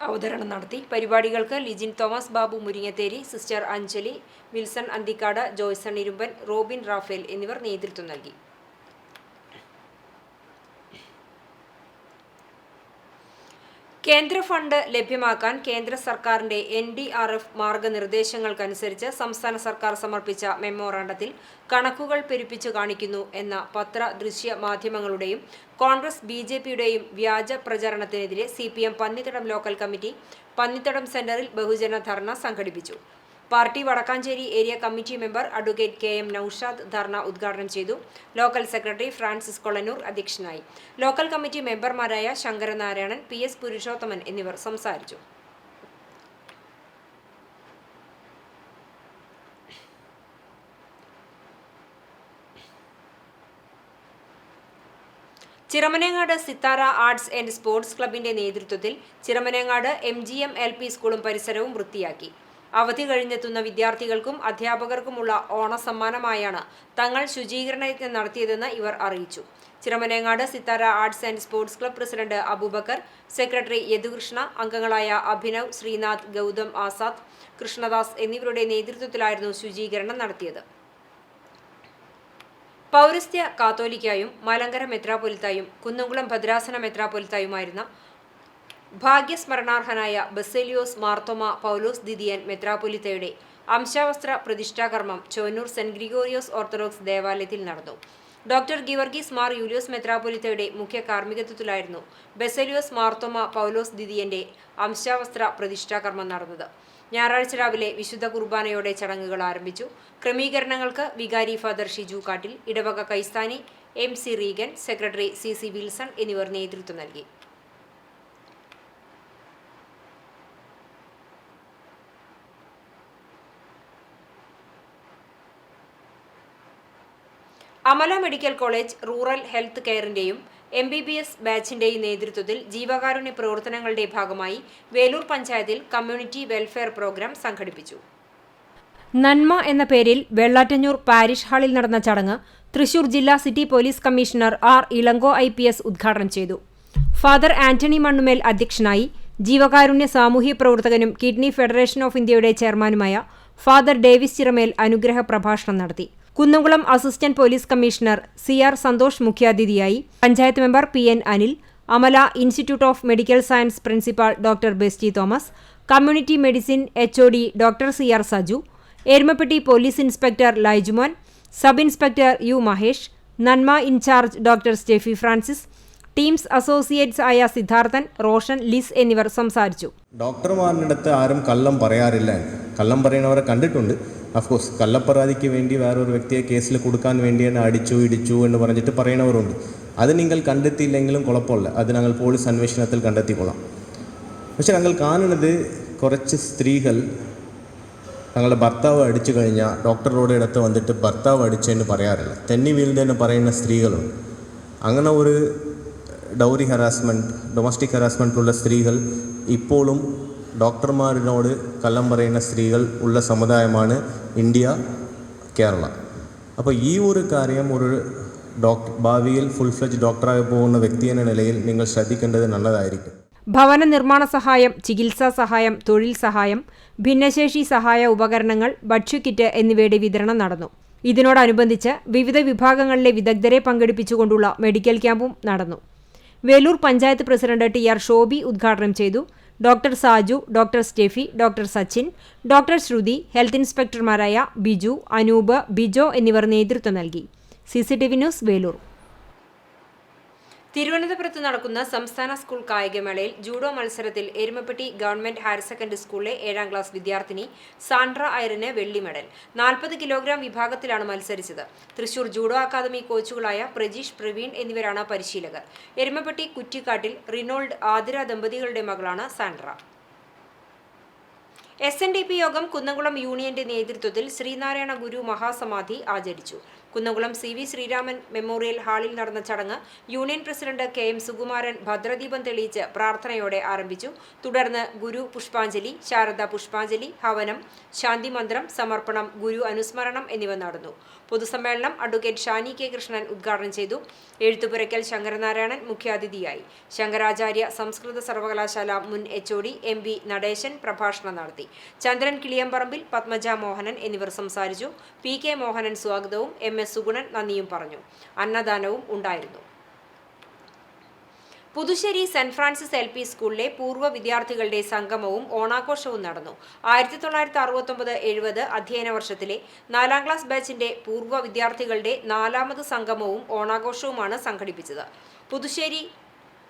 അവതരണം നടത്തി. പരിപാടികൾക്ക് Lijin Thomas, Babu Muringatheri, sister Anjali, Wilson Anthikad, Joyson Irumban, Robin Raphael എന്നിവർ നേതൃത്വം നൽകി. കേന്ദ്ര ഫണ്ട് ലഭ്യമാക്കാൻ കേന്ദ്ര സർക്കാരിന്റെ NDRF മാർഗനിർദ്ദേശങ്ങൾക്കനുസരിച്ച് സംസ്ഥാന സർക്കാർ സമർപ്പിച്ച മെമ്മോറാണ്ടത്തിൽ കണക്കുകൾ പെരുപ്പിച്ചു കാണിക്കുന്നു എന്ന ദൃശ്യ മാധ്യമങ്ങളുടെയും കോൺഗ്രസ് BJPയുടെയും വ്യാജ പ്രചരണത്തിനെതിരെ CPM Pannithadam local committee Pannithadam സെന്ററിൽ ബഹുജന ധർണ സംഘടിപ്പിച്ചു. Party Vadakkanchery area committee member advocate KM Noushad ധർണ ഉദ്ഘാടനം ചെയ്തു. ലോക്കൽ സെക്രട്ടറി ഫ്രാൻസിസ് കൊളനൂർ അധ്യക്ഷനായി. ലോക്കൽ കമ്മിറ്റി മെമ്പർമാരായ ശങ്കരനാരായണൻ, PS പുരുഷോത്തമൻ എന്നിവർ സംസാരിച്ചു. Chiramanengad Sithara arts and sports ക്ലബിന്റെ നേതൃത്വത്തിൽ ചിറമനേങ്ങാട് MGM LP സ്കൂളും പരിസരവും വൃത്തിയാക്കി. അവധി കഴിഞ്ഞെത്തുന്ന വിദ്യാർത്ഥികൾക്കും അധ്യാപകർക്കുമുള്ള ഓണസമ്മാനമായാണ് തങ്ങൾ ശുചീകരണ യജ്ഞം നടത്തിയതെന്ന് ഇവർ അറിയിച്ചു. Chiramanengad Sithara arts and sports club president Abubakar, secretary Yadukrishna, അംഗങ്ങളായ അഭിനവ്, ശ്രീനാഥ്, ഗൗതം ആസാദ്, കൃഷ്ണദാസ് എന്നിവരുടെ നേതൃത്വത്തിലായിരുന്നു ശുചീകരണം നടത്തിയത്. പൗരസ്ത്യ കാത്തോലിക്കായും മലങ്കര മെത്രാപ്പൊലിത്തായും കുന്നംകുളം ഭദ്രാസന മെത്രാപ്പൊലിത്തായുമായിരുന്ന ഭാഗ്യസ്മരണാർഹനായ ബസേലിയോസ് മാർത്തോമ പൗലോസ് ദിദിയൻ മെത്രാപ്പൊലിത്തയുടെ അംശാവസ്ത്ര പ്രതിഷ്ഠാകർമ്മം ചോന്നൂർ സെന്റ് ഗ്രിഗോറിയോസ് ഓർത്തഡോക്സ് ദേവാലയത്തിൽ നടന്നു. ഡോക്ടർ ഗിവർഗീസ് മാർ യൂലിയോസ് മെത്രാപ്പൊലിത്തയുടെ മുഖ്യ കാർമ്മികത്വത്തിലായിരുന്നു ബസേലിയോസ് മാർത്തോമ പൗലോസ് ദിദിയന്റെ അംശാവസ്ത്ര പ്രതിഷ്ഠാകർമ്മം നടന്നത്. ഞായറാഴ്ച രാവിലെ വിശുദ്ധ കുർബാനയോടെ ചടങ്ങുകൾ ആരംഭിച്ചു. ക്രമീകരണങ്ങൾക്ക് വികാരി ഫാദർ ഷിജു കാട്ടിൽ, ഇടവക കൈസ്ഥാനി MC Regan, secretary CC Wilson എന്നിവർ നേതൃത്വം നൽകി. Amala medical college rural health കെയറിന്റെയും MBBS ബാച്ചിന്റെയും നേതൃത്വത്തിൽ ജീവകാരുണ്യ പ്രവർത്തനങ്ങളുടെ ഭാഗമായി വേലൂർ പഞ്ചായത്തിൽ കമ്മ്യൂണിറ്റി വെൽഫെയർ പ്രോഗ്രാം സംഘടിപ്പിച്ചു. നന്മ എന്ന പേരിൽ വെള്ളാറ്റഞ്ഞൂർ പാരിഷ് ഹാളിൽ നടന്ന ചടങ്ങ് തൃശൂർ ജില്ലാ city police commissioner R Ilango IPS ഉദ്ഘാടനം ചെയ്തു. ഫാദർ ആന്റണി മണ്ണുമേൽ അധ്യക്ഷനായി. ജീവകാരുണ്യ സാമൂഹ്യ പ്രവർത്തകനും കിഡ്നി ഫെഡറേഷൻ ഓഫ് ഇന്ത്യയുടെ ചെയർമാനുമായ ഫാദർ ഡേവിസ് ചിറമേൽ അനുഗ്രഹ പ്രഭാഷണം നടത്തി. Kunnamkulam assistant police commissioner CR Santhosh മുഖ്യാതിഥിയായി. Panchayat member PN Anil, Amala institute of medical science principal doctor Besty Thomas, community medicine HOD doctor CR Saju, Erumapetty police inspector Laijumon, sub inspector U Mahesh, Nanma in charge doctor Stephy Francis, teams associates ആയ സിദ്ധാർത്ഥൻ, റോഷൻ, ലിസ് എന്നിവർ സംസാരിച്ചു. ഡോക്ടർമാരുടെ അടുത്ത് ആരും കള്ളം പറയാറില്ല. കള്ളം പറയുന്നവരെ കണ്ടിട്ടുണ്ട്. അഫ്കോഴ്സ് കള്ളപ്പരാതിക്ക് വേണ്ടി വേറൊരു വ്യക്തിയെ കേസിൽ കൊടുക്കാൻ വേണ്ടി തന്നെ അടിച്ചു ഇടിച്ചു എന്ന് പറഞ്ഞിട്ട് പറയുന്നവരുണ്ട്. അത് നിങ്ങൾ കണ്ടെത്തിയില്ലെങ്കിലും കുഴപ്പമില്ല, അത് ഞങ്ങൾ പോലീസ് അന്വേഷണത്തിൽ കണ്ടെത്തിക്കൊള്ളാം. പക്ഷെ ഞങ്ങൾ കാണുന്നത് കുറച്ച് സ്ത്രീകൾ തങ്ങളുടെ ഭർത്താവ് അടിച്ചു കഴിഞ്ഞാൽ ഡോക്ടറുടെ അടുത്ത് വന്നിട്ട് ഭർത്താവ് അടിച്ചെന്ന് പറയാറില്ല, തെന്നി വീഴുന്നതെന്ന് പറയുന്ന സ്ത്രീകളുണ്ട്. അങ്ങനെ ഒരു ഡൗറി ഹറാസ്മെൻറ്റ്, ഡൊമസ്റ്റിക് ഹറാസ്മെൻറ്റുള്ള സ്ത്രീകൾ ഇപ്പോഴും ഡോക്ടർമാരിനോട് കള്ളം പറയുന്ന സ്ത്രീകൾ ഉള്ള സമുദായമാണ് ഇന്ത്യ, കേരള. അപ്പോൾ ഈ ഒരു കാര്യം ഒരു ഭാവിയിൽ ഫുൾ ഫ്ലെജ് ഡോക്ടറായി പോകുന്ന വ്യക്തി എന്ന നിലയിൽ നിങ്ങൾ ശ്രദ്ധിക്കേണ്ടത് നല്ലതായിരിക്കും. ഭവന നിർമ്മാണ സഹായം, ചികിത്സാ സഹായം, തൊഴിൽ സഹായം, ഭിന്നശേഷി സഹായ ഉപകരണങ്ങൾ, ഭക്ഷ്യക്കിറ്റ് എന്നിവയുടെ വിതരണം നടന്നു. ഇതിനോടനുബന്ധിച്ച് വിവിധ വിഭാഗങ്ങളിലെ വിദഗ്ധരെ പങ്കെടുപ്പിച്ചുകൊണ്ടുള്ള മെഡിക്കൽ ക്യാമ്പും നടന്നു. Velur panchayat president T R. ഷോബി ഉദ്ഘാടനം ചെയ്തു. Doctor Saju, doctor Stephy, doctor Sachin, doctor Shruthi, health ഇൻസ്പെക്ടർമാരായ ബിജു, അനൂപ്, ബിജോ എന്നിവർ നേതൃത്വം നൽകി. CCTV news, Velur. തിരുവനന്തപുരത്ത് നടക്കുന്ന സംസ്ഥാന സ്കൂൾ കായികമേളയിൽ ജൂഡോ മത്സരത്തിൽ എരുമപ്പെട്ടി ഗവൺമെന്റ് ഹയർ സെക്കൻഡറി സ്കൂളിലെ 7ാം ക്ലാസ് വിദ്യാർത്ഥിനി സാൻഡ്ര ഐറിന് വെള്ളി മെഡൽ. 40 കിലോഗ്രാം വിഭാഗത്തിലാണ് മത്സരിച്ചത്. തൃശൂർ ജൂഡോ അക്കാദമി കോച്ചുകളായ പ്രജീഷ്, പ്രവീൺ എന്നിവരാണ് പരിശീലകർ. എരുമപ്പെട്ടി കുറ്റിക്കാട്ടിൽ റിനോൾഡ്, ആതിര ദമ്പതികളുടെ മകളാണ് സാൻഡ്ര. SNDP യോഗം കുന്നംകുളം യൂണിയന്റെ നേതൃത്വത്തിൽ ശ്രീനാരായണ ഗുരു മഹാസമാധി ആചരിച്ചു. കുന്നംകുളം CV ശ്രീരാമൻ മെമ്മോറിയൽ ഹാളിൽ നടന്ന ചടങ്ങ് യൂണിയൻ പ്രസിഡന്റ് KM സുകുമാരൻ ഭദ്രദീപം തെളിയിച്ച് പ്രാർത്ഥനയോടെ ആരംഭിച്ചു. തുടർന്ന് ഗുരു പുഷ്പാഞ്ജലി, ശാരദ പുഷ്പാഞ്ജലി, ഹവനം, ശാന്തിമന്ത്രം, സമർപ്പണം, ഗുരു അനുസ്മരണം എന്നിവ നടന്നു. പൊതുസമ്മേളനം അഡ്വക്കേറ്റ് ഷാനി K. കൃഷ്ണൻ ഉദ്ഘാടനം ചെയ്തു. എഴുത്തുപുരയ്ക്കൽ ശങ്കരനാരായണൻ മുഖ്യാതിഥിയായി. ശങ്കരാചാര്യ സംസ്കൃത സർവകലാശാല മുൻ HOD MB നടേശൻ പ്രഭാഷണം നടത്തി. ചന്ദ്രൻ കിളിയമ്പറമ്പിൽ, പത്മജ മോഹനൻ എന്നിവർ സംസാരിച്ചു. PK മോഹനൻ സ്വാഗതവും MS സുഗുണൻ നന്ദിയും പറഞ്ഞു. അന്നദാനവും ഉണ്ടായിരുന്നു. പുതുശ്ശേരി സെന്റ് ഫ്രാൻസിസ് LP സ്കൂളിലെ പൂർവ്വ വിദ്യാർത്ഥികളുടെ സംഗമവും ഓണാഘോഷവും നടന്നു. 1969-70 അധ്യയന വർഷത്തിലെ 4ാം ക്ലാസ് ബാച്ചിന്റെ പൂർവ്വ വിദ്യാർത്ഥികളുടെ 4ാമത് സംഗമവും ഓണാഘോഷവുമാണ് സംഘടിപ്പിച്ചത്. പുതുശ്ശേരി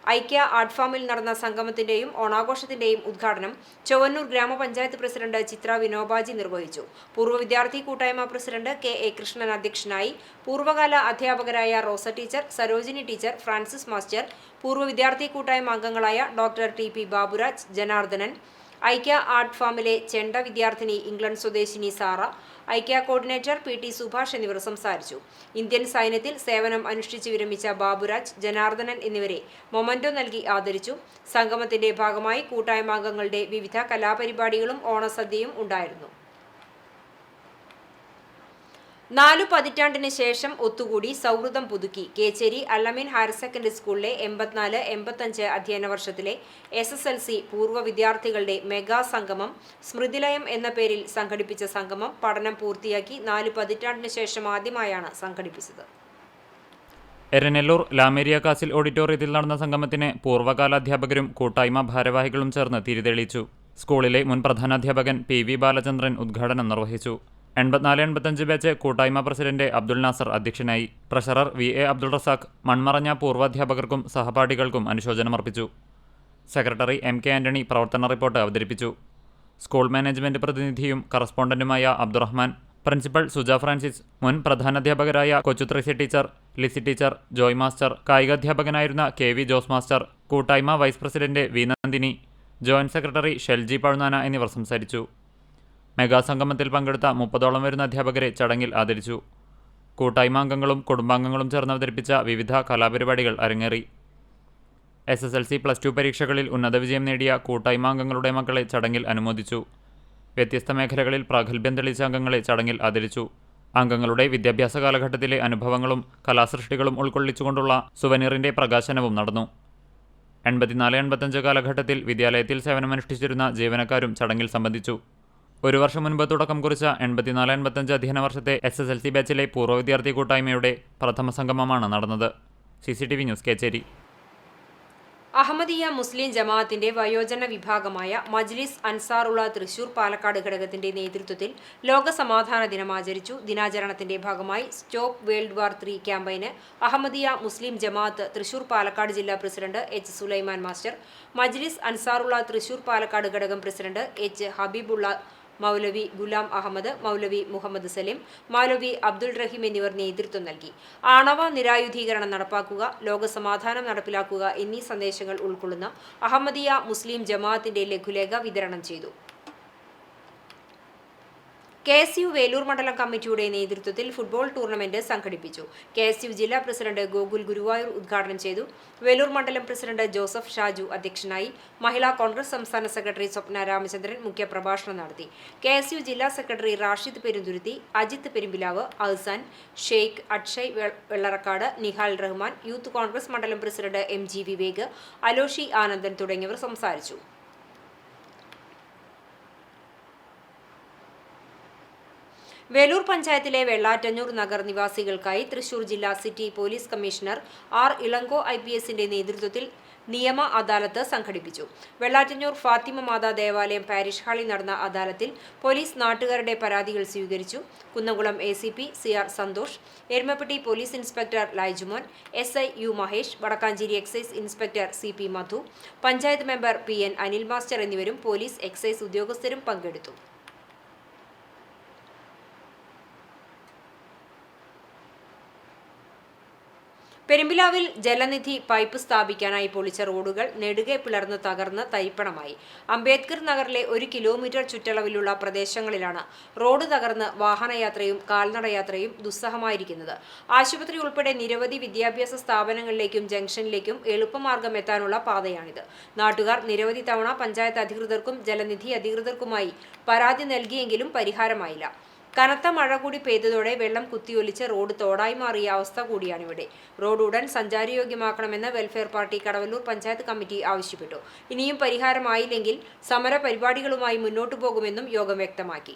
ഐക്യ ആർട്ട് ഫാമിൽ നടന്ന സംഗമത്തിന്റെയും ഓണാഘോഷത്തിന്റെയും ഉദ്ഘാടനം ചൊവ്വന്നൂർ ഗ്രാമപഞ്ചായത്ത് പ്രസിഡന്റ് ചിത്ര വിനോബാജി നിർവഹിച്ചു. പൂർവ്വ വിദ്യാർത്ഥി കൂട്ടായ്മ പ്രസിഡന്റ് KA കൃഷ്ണൻ അധ്യക്ഷനായി. പൂർവ്വകാല അധ്യാപകരായ Rosa teacher, Sarojini teacher, Francis master, പൂർവ്വ വിദ്യാർത്ഥി കൂട്ടായ്മ അംഗങ്ങളായ ഡോക്ടർ TP ബാബുരാജ്, ജനാർദ്ദനൻ, ഐക്യ ആർട്ട് ഫാമിലെ ചെണ്ട വിദ്യാർത്ഥിനി ഇംഗ്ലണ്ട് സ്വദേശിനി സാറ, ഐക്യ കോർഡിനേറ്റർ PT സുഭാഷ് എന്നിവർ സംസാരിച്ചു. ഇന്ത്യൻ സൈന്യത്തിൽ സേവനം അനുഷ്ഠിച്ച് വിരമിച്ച ബാബുരാജ്, ജനാർദ്ദനൻ എന്നിവരെ മൊമന്റോ നൽകി ആദരിച്ചു. സംഗമത്തിന്റെ ഭാഗമായി കൂട്ടായ്മ അംഗങ്ങളുടെ വിവിധ കലാപരിപാടികളും ഓണസദ്യയും ഉണ്ടായിരുന്നു. 4 പതിറ്റാണ്ടിന് ശേഷം ഒത്തുകൂടി, സൗഹൃദം പുതുക്കി. കേച്ചേരി അല്ലമീൻ ഹയർ സെക്കൻഡറി സ്കൂളിലെ 84-85 അധ്യയന വർഷത്തിലെ SSLC പൂർവ്വ വിദ്യാർത്ഥികളുടെ മെഗാ സംഗമം സ്മൃതിലയം എന്ന പേരിൽ സംഘടിപ്പിച്ച സംഗമം പഠനം പൂർത്തിയാക്കി 4 പതിറ്റാണ്ടിന് ശേഷം ആദ്യമായാണ് സംഘടിപ്പിച്ചത്. എരനെല്ലൂർ ലാമേരിയ കാസിൽ ഓഡിറ്റോറിയത്തിൽ നടന്ന സംഗമത്തിന് പൂർവ്വകാല അധ്യാപകരും കൂട്ടായ്മ ഭാരവാഹികളും ചേർന്ന് തിരിതെളിച്ചു. സ്കൂളിലെ മുൻ പ്രധാനാധ്യാപകൻ PV ബാലചന്ദ്രൻ ഉദ്ഘാടനം നിർവഹിച്ചു. 84-85 ബാച്ച് കൂട്ടായ്മ പ്രസിഡന്റ് അബ്ദുൾ നാസർ അധ്യക്ഷനായി. ട്രഷറർ VA അബ്ദുൾ റസാഖ് മൺമറഞ്ഞ പൂർവ്വാധ്യാപകർക്കും സഹപാഠികൾക്കും അനുശോചനമർപ്പിച്ചു. സെക്രട്ടറി MK ആന്റണി പ്രവർത്തന റിപ്പോർട്ട് അവതരിപ്പിച്ചു. സ്കൂൾ മാനേജ്മെന്റ് പ്രതിനിധിയും കറസ്പോണ്ടന്റുമായ അബ്ദുറഹ്മാൻ, പ്രിൻസിപ്പൽ സുജ ഫ്രാൻസിസ്, മുൻ പ്രധാനാധ്യാപകരായ Kochuthresia teacher, Lissy teacher, Joy master, കായികാധ്യാപകനായിരുന്ന KV ജോസ് മാസ്റ്റർ, കൂട്ടായ്മ vice president V Nandini, joint secretary Shelji Pazhunana എന്നിവർ സംസാരിച്ചു. മെഗാസംഗമത്തിൽ പങ്കെടുത്ത 30ഓളം വരുന്ന അധ്യാപകരെ ചടങ്ങിൽ ആദരിച്ചു. കൂട്ടായ്മ അംഗങ്ങളും കുടുംബാംഗങ്ങളും ചേർന്ന് അവതരിപ്പിച്ച വിവിധ കലാപരിപാടികൾ അരങ്ങേറി. SSLC +2 പരീക്ഷകളിൽ ഉന്നത വിജയം നേടിയ കൂട്ടായ്മ അംഗങ്ങളുടെ മക്കളെ ചടങ്ങിൽ അനുമോദിച്ചു. വ്യത്യസ്ത മേഖലകളിൽ പ്രാഗൽഭ്യം തെളിയിച്ച അംഗങ്ങളെ ചടങ്ങിൽ ആദരിച്ചു. അംഗങ്ങളുടെ വിദ്യാഭ്യാസ കാലഘട്ടത്തിലെ അനുഭവങ്ങളും കലാസൃഷ്ടികളും ഉൾക്കൊള്ളിച്ചുകൊണ്ടുള്ള സുവനീറിന്റെ പ്രകാശനവും നടന്നു. 84-85 കാലഘട്ടത്തിൽ വിദ്യാലയത്തിൽ സേവനമനുഷ്ഠിച്ചിരുന്ന ജീവനക്കാരും ചടങ്ങിൽ സംബന്ധിച്ചു. 1 വർഷം മുൻപ് തുടക്കം കുറിച്ച 84-85 അധ്യയന വർഷത്തെ SSLC ബാച്ചിലെ പൂർവ്വ വിദ്യാർത്ഥി കൂട്ടായ്മയുടെ പ്രഥമ സംഗമമാണ് നടന്നത്. CCTV news, Kechery. Ahmadiyya Muslim ജമാഅത്തിന്റെ വയോജന വിഭാഗമായ മജ്ലിസ് അൻസാറുള്ള തൃശൂർ പാലക്കാട് ഘടകത്തിന്റെ നേതൃത്വത്തിൽ ലോക സമാധാന ദിനം ആചരിച്ചു. ദിനാചരണത്തിന്റെ ഭാഗമായി സ്റ്റോപ്പ് വേൾഡ് വാർ 3 ക്യാമ്പയിന് അഹമ്മദിയ മുസ്ലിം ജമാഅത്ത് തൃശൂർ പാലക്കാട് ജില്ലാ പ്രസിഡന്റ് H. സുലൈമാൻ മാസ്റ്റർ, മജ്ലിസ് അൻസാറുള്ള തൃശൂർ പാലക്കാട് ഘടകം പ്രസിഡന്റ് H. ഹബീബുള്ള മൗലവി ഗുലാം അഹമ്മദ്, മൗലവി മുഹമ്മദ് സലിം, മൗലവി അബ്ദുൾ റഹീം എന്നിവർ നേതൃത്വം നൽകി. ആണവ നിരായുധീകരണം നടപ്പാക്കുക, ലോകസമാധാനം നടപ്പിലാക്കുക എന്നീ സന്ദേശങ്ങൾ ഉൾക്കൊള്ളുന്ന അഹമ്മദിയ മുസ്ലിം ജമാഅത്തിന്റെ ലഘുലേഖ വിതരണം ചെയ്തു. KSU വേലൂർ മണ്ഡലം കമ്മിറ്റിയുടെ നേതൃത്വത്തിൽ ഫുട്ബോൾ ടൂർണമെന്റ് സംഘടിപ്പിച്ചു. KSU ജില്ലാ പ്രസിഡന്റ് ഗോകുൽ ഗുരുവായൂർ ഉദ്ഘാടനം ചെയ്തു. വേലൂർ മണ്ഡലം പ്രസിഡന്റ് ജോസഫ് ഷാജു അധ്യക്ഷനായി. മഹിളാ കോൺഗ്രസ് സംസ്ഥാന സെക്രട്ടറി സ്വപ്ന രാമചന്ദ്രൻ മുഖ്യപ്രഭാഷണം നടത്തി. KSU ജില്ലാ സെക്രട്ടറി റാഷിദ് പെരുന്തുരുത്തി, അജിത്ത് പെരുമ്പിലാവ്, അഹ്സാൻ, ഷെയ്ഖ്, അക്ഷയ് വെള്ളറക്കാട്, നിഹാൽ റഹ്മാൻ, യൂത്ത് കോൺഗ്രസ് മണ്ഡലം പ്രസിഡന്റ് MG വിവേക്, അലോഷി ആനന്ദൻ തുടങ്ങിയവർ സംസാരിച്ചു. വേലൂർ പഞ്ചായത്തിലെ വെള്ളാറ്റഞ്ഞൂർ നഗർ നിവാസികൾക്കായി തൃശൂർ ജില്ലാ city police commissioner R. Ilango IPSന്റെ നേതൃത്വത്തിൽ നിയമ അദാലത്ത് സംഘടിപ്പിച്ചു. വെള്ളാറ്റഞ്ഞൂർ ഫാത്തിമ മാതാ ദേവാലയം പാരിഷ് ഹാളിൽ നടന്ന അദാലത്തിൽ പോലീസ് നാട്ടുകാരുടെ പരാതികൾ സ്വീകരിച്ചു. Kunnamkulam ACP CR Santhosh, Erumapetty police inspector Laijumon, SI U Mahesh, Vadakkanchery excise inspector CP Madhu, panchayat member PN Anil master എന്നിവരും പോലീസ് എക്സൈസ് ഉദ്യോഗസ്ഥരും പങ്കെടുത്തു. പെരുമ്പിലാവിൽ ജലനിധി പൈപ്പ് സ്ഥാപിക്കാനായി പൊളിച്ച റോഡുകൾ നെടുകെ പിളർന്ന് തകർന്ന് തരിപ്പണമായി. അംബേദ്കർ നഗറിലെ 1 കിലോമീറ്റർ ചുറ്റളവിലുള്ള പ്രദേശങ്ങളിലാണ് റോഡ് തകർന്ന് വാഹനയാത്രയും കാൽനടയാത്രയും ദുസ്സഹമായിരിക്കുന്നത്. ആശുപത്രി ഉൾപ്പെടെ നിരവധി വിദ്യാഭ്യാസ സ്ഥാപനങ്ങളിലേക്കും ജംഗ്ഷനിലേക്കും എളുപ്പമാർഗം എത്താനുള്ള പാതയാണിത്. നാട്ടുകാർ നിരവധി തവണ പഞ്ചായത്ത് അധികൃതർക്കും ജലനിധി അധികൃതർക്കുമായി പരാതി നൽകിയെങ്കിലും പരിഹാരമായില്ല. കനത്ത മഴ കൂടി പെയ്തതോടെ വെള്ളം കുത്തിയൊലിച്ച് റോഡ് തോടായി മാറിയ അവസ്ഥ കൂടിയാണിവിടെ. റോഡ് ഉടൻ സഞ്ചാരയോഗ്യമാക്കണമെന്ന് welfare party Kadavallur panchayat committee ആവശ്യപ്പെട്ടു. ഇനിയും പരിഹാരമായില്ലെങ്കിൽ സമര പരിപാടികളുമായി മുന്നോട്ടു പോകുമെന്നും യോഗം വ്യക്തമാക്കി.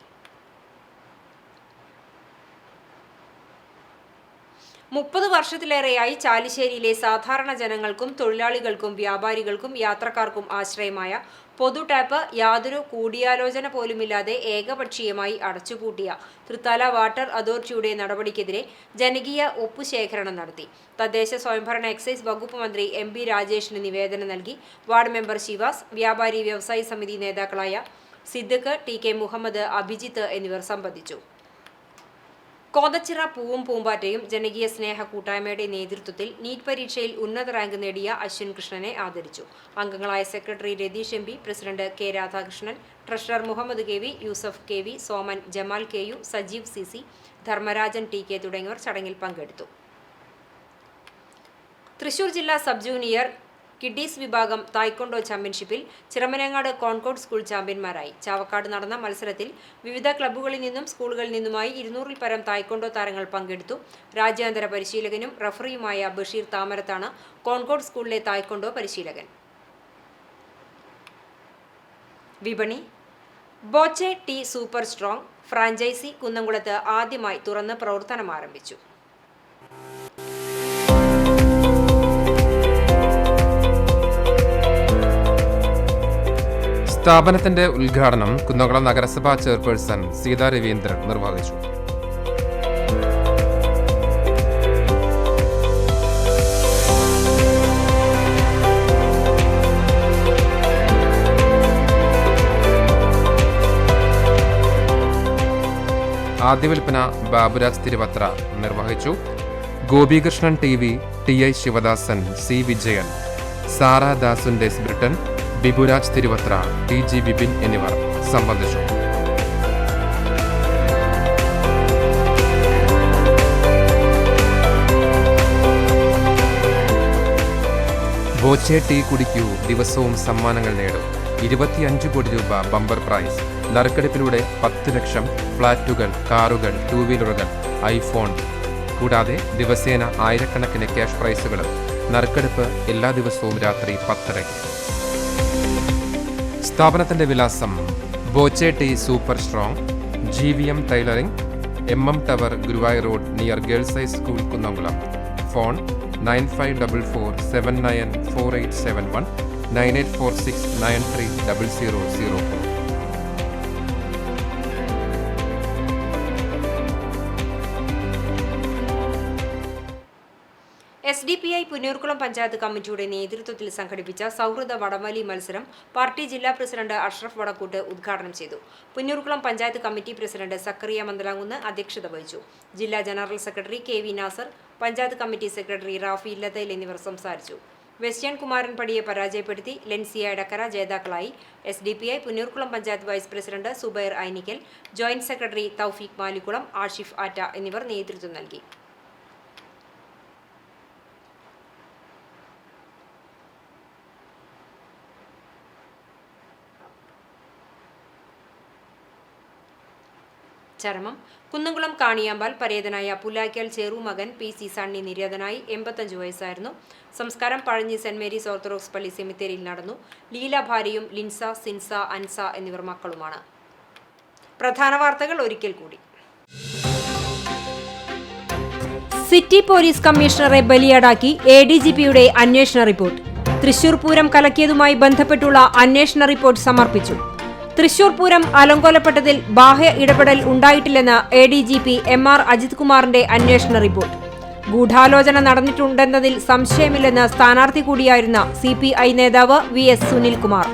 30 വർഷത്തിലേറെയായി ചാലിശ്ശേരിയിലെ സാധാരണ ജനങ്ങൾക്കും തൊഴിലാളികൾക്കും വ്യാപാരികൾക്കും യാത്രക്കാർക്കും ആശ്രയമായ പൊതു ടാപ്പ് യാതൊരു കൂടിയാലോചന പോലുമില്ലാതെ ഏകപക്ഷീയമായി അടച്ചുപൂട്ടിയ തൃത്താല വാട്ടർ അതോറിറ്റിയുടെ നടപടിക്കെതിരെ ജനകീയ ഒപ്പുശേഖരണം നടത്തി. തദ്ദേശ സ്വയംഭരണ എക്സൈസ് വകുപ്പ് മന്ത്രി MB രാജേഷിന് നിവേദനം നൽകി. വാർഡ് മെമ്പർ ശിവാസ്, വ്യാപാരി വ്യവസായി സമിതി നേതാക്കളായ സിദ്ദിഖ്, TK മുഹമ്മദ്, അഭിജിത്ത് എന്നിവർ സംബന്ധിച്ചു. കോതച്ചിറ പൂവും പൂമ്പാറ്റയും ജനകീയ സ്നേഹ കൂട്ടായ്മയുടെ നേതൃത്വത്തിൽ നീറ്റ് പരീക്ഷയിൽ ഉന്നത റാങ്ക് നേടിയ അശ്വിൻ കൃഷ്ണനെ ആദരിച്ചു. അംഗങ്ങളായ secretary Ratheesh MB, president K. Radhakrishnan, treasurer Muhammad KV, Yusuf KV, Soman, Jamal KU, Sajeev CC, Dharmarajan TK തുടങ്ങിയവർ ചടങ്ങിൽ പങ്കെടുത്തു. തൃശൂർ ജില്ലാ സബ് ജൂനിയർ കിഡീസ് വിഭാഗം തായ്ക്കൊണ്ടോ ചാമ്പ്യൻഷിപ്പിൽ ചിറമനങ്ങാട് കോൺകോർഡ് സ്കൂൾ ചാമ്പ്യന്മാരായി. ചാവക്കാട് നടന്ന മത്സരത്തിൽ വിവിധ ക്ലബ്ബുകളിൽ നിന്നും സ്കൂളുകളിൽ നിന്നുമായി 200-ൽ പരം തായ്ക്കൊണ്ടോ താരങ്ങൾ പങ്കെടുത്തു. രാജ്യാന്തര പരിശീലകനും റഫറിയുമായ ബഷീർ താമരത്താണ് കോൺകോർഡ് സ്കൂളിലെ തായ്ക്കൊണ്ടോ പരിശീലകൻ. വിപണി. Boche tea super strong franchise കുന്നംകുളത്ത് ആദ്യമായി തുറന്ന് പ്രവർത്തനം ആരംഭിച്ചു. സ്ഥാപനത്തിന്റെ ഉദ്ഘാടനം കുന്നംകുളം നഗരസഭാ ചെയർപേഴ്സൺ സീതാ രവീന്ദ്രൻ നിർവഹിച്ചു. ആദ്യ വിൽപ്പന ബാബുരാജ് തിരുവത്ര നിർവഹിച്ചു. Gopikrishnan TV, TI Sivadasan, C. Vijayan, Sara ദാസുൻഡേസ് ബ്രിട്ടൻ, ബിബുരാജ് തിരുവത്ര, TG വിപിൻ എന്നിവർ സംബന്ധിച്ചു. ബോച്ചെ ടീ കുടിക്കൂ, ദിവസവും സമ്മാനങ്ങൾ നേടും. 25 കോടി രൂപ ബമ്പർ പ്രൈസ്. നറുക്കെടുപ്പിലൂടെ 10 ലക്ഷം ഫ്ളാറ്റുകൾ, കാറുകൾ, 2 വീലറുകൾ, iPhone കൂടാതെ ദിവസേന ആയിരക്കണക്കിന് ക്യാഷ് പ്രൈസുകളും. നറുക്കെടുപ്പ് എല്ലാ ദിവസവും രാത്രി 10:30. സ്ഥാപനത്തിന്റെ വിലാസം Boche tea super strong, GVM tailoring, MM tower, Guruvayur road, near girls high school, Kunnamkulam. Phone 9544794871 9846930004. SDPI Punnoorkulam panchayat കമ്മിറ്റിയുടെ നേതൃത്വത്തിൽ സംഘടിപ്പിച്ച സൗഹൃദ വടംവലി മത്സരം പാർട്ടി ജില്ലാ പ്രസിഡന്റ് അഷ്റഫ് വടക്കൂട്ട് ഉദ്ഘാടനം ചെയ്തു. പുന്നൂർക്കുളം പഞ്ചായത്ത് കമ്മിറ്റി പ്രസിഡന്റ് സക്കറിയ മന്ദലാങ്കുന്ന് അധ്യക്ഷത വഹിച്ചു. ജില്ലാ general secretary KV Nasar, panchayat committee secretary Rafi Illathayil എന്നിവർ സംസാരിച്ചു. വെസ്റ്റേൺ കുമാരൻ പടിയെ പരാജയപ്പെടുത്തി ലെൻസിയ എടക്കര ജേതാക്കളായി. SDPI Punnoorkulam panchayat vice president Zubair Ainikkal, joint secretary Thoufeeq Malikkulam, Ashif Atta എന്നിവർ നേതൃത്വം നൽകി. ചരമം കുന്നംകുളം കാണിയാമ്പാൽ പരേതനായ പുലാക്കൽ ചെറു മകൻ PC സണ്ണി നിര്യാതനായി. 85 വയസ്സായിരുന്നു. സംസ്കാരം പഴഞ്ഞി സെന്റ് മേരീസ് ഓർത്തഡോക്സ് പള്ളി സെമിത്തേരിയിൽ നടന്നു. ലീല ഭാര്യയും ലിൻസ, സിൻസ, അൻസ എന്നിവർ മക്കളുമാണ്. പ്രധാന വാർത്തകൾ ഒരിക്കൽ കൂടി. സിറ്റി പോലീസ് കമ്മീഷണറെ ബലിയാടാക്കി ADGPയുടെ അന്വേഷണ റിപ്പോർട്ട്. തൃശൂർ പൂരം കലക്കിയതുമായി ബന്ധപ്പെട്ടുള്ള അന്വേഷണ റിപ്പോർട്ട് സമർപ്പിച്ചു. തൃശൂർ പൂരം അലങ്കോലപ്പെട്ടതിൽ ബാഹ്യ ഇടപെടൽ ഉണ്ടായിട്ടില്ലെന്ന് ADGP MR അജിത് കുമാറിന്റെ അന്വേഷണ റിപ്പോർട്ട്. ഗൂഢാലോചന നടന്നിട്ടുണ്ടെന്നതിൽ സംശയമില്ലെന്ന് സ്ഥാനാർത്ഥി കൂടിയായിരുന്ന CPI നേതാവ് VS സുനിൽകുമാർ.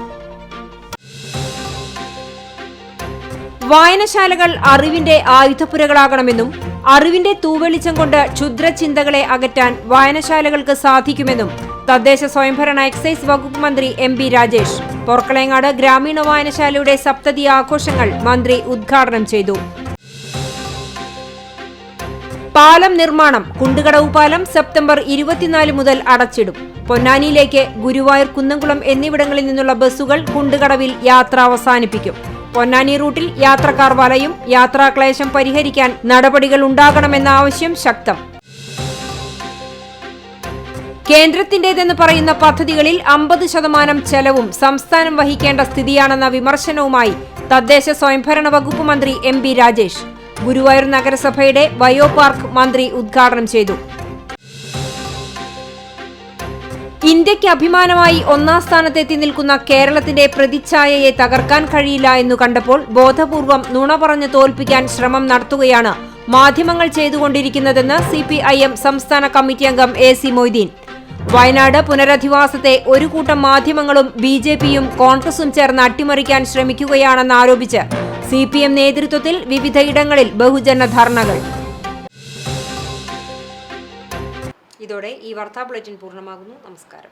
വായനശാലകൾ അറിവിന്റെ ആയുധപ്പുരകളാകണമെന്നും അറിവിന്റെ തൂവെളിച്ചം കൊണ്ട് ക്ഷുദ്രചിന്തകളെ അകറ്റാൻ വായനശാലകൾക്ക് സാധിക്കുമെന്നും തദ്ദേശ സ്വയംഭരണ എക്സൈസ് വകുപ്പ് മന്ത്രി MB രാജേഷ്. പൊർക്കളേങ്ങാട് ഗ്രാമീണ വായനശാലയുടെ സപ്തതി ആഘോഷങ്ങൾ മന്ത്രി ഉദ്ഘാടനം ചെയ്തു. പാലം നിർമ്മാണം. കുണ്ടുകടവ് പാലം സെപ്റ്റംബർ 24 മുതൽ അടച്ചിടും. പൊന്നാനിയിലേക്ക് ഗുരുവായൂർ, കുന്നംകുളം എന്നിവിടങ്ങളിൽ നിന്നുള്ള ബസ്സുകൾ കുണ്ടുകടവിൽ യാത്ര അവസാനിപ്പിക്കും. പൊന്നാനി റൂട്ടിൽ യാത്രക്കാർ വലയും. യാത്രാക്ലേശം പരിഹരിക്കാൻ നടപടികൾ ഉണ്ടാകണമെന്ന ആവശ്യം ശക്തം. കേന്ദ്രത്തിന്റേതെന്ന് പറയുന്ന പദ്ധതികളിൽ 50% ചെലവും സംസ്ഥാനം വഹിക്കേണ്ട സ്ഥിതിയാണെന്ന വിമർശനവുമായി തദ്ദേശ സ്വയംഭരണ വകുപ്പ് മന്ത്രി MB രാജേഷ്. ഗുരുവായൂർ നഗരസഭയുടെ ബയോ പാർക്ക് മന്ത്രി ഉദ്ഘാടനം ചെയ്തു. ഇന്ത്യയ്ക്ക് അഭിമാനമായി 1ാം സ്ഥാനത്തെത്തി നിൽക്കുന്ന കേരളത്തിന്റെ പ്രതിച്ഛായയെ തകർക്കാൻ കഴിയില്ല എന്നു കണ്ടപ്പോൾ ബോധപൂർവം നുണ പറഞ്ഞ് തോൽപ്പിക്കാൻ ശ്രമം നടത്തുകയാണ് മാധ്യമങ്ങൾ ചെയ്തുകൊണ്ടിരിക്കുന്നതെന്ന് CPIM സംസ്ഥാന കമ്മിറ്റി അംഗം AC മൊയ്തീൻ. വയനാട് പുനരധിവാസത്തെ ഒരു കൂട്ടം മാധ്യമങ്ങളും BJPയും കോൺഗ്രസും ചേർന്ന് അട്ടിമറിക്കാൻ ശ്രമിക്കുകയാണെന്നാരോപിച്ച് CPM നേതൃത്വത്തിൽ വിവിധയിടങ്ങളിൽ ബഹുജന ധർണകൾ. ഇതോടെ ഈ വാർത്താ ബുള്ളറ്റിൻ പൂർണ്ണമാകുന്നു. നമസ്കാരം.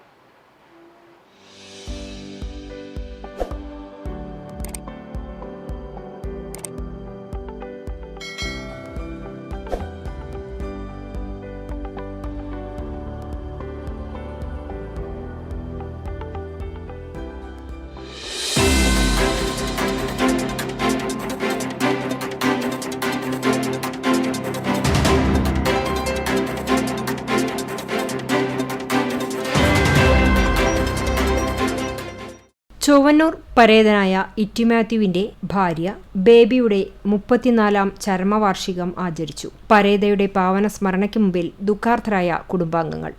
ചൊവ്വന്നൂർ പരേതനായ ഇറ്റി മാത്യുവിന്റെ ഭാര്യ ബേബിയുടെ 34ാം ചരമവാർഷികം ആചരിച്ചു. പരേതയുടെ പാവന സ്മരണയ്ക്ക് മുമ്പിൽ ദുഃഖാർത്തരായ കുടുംബാംഗങ്ങൾ.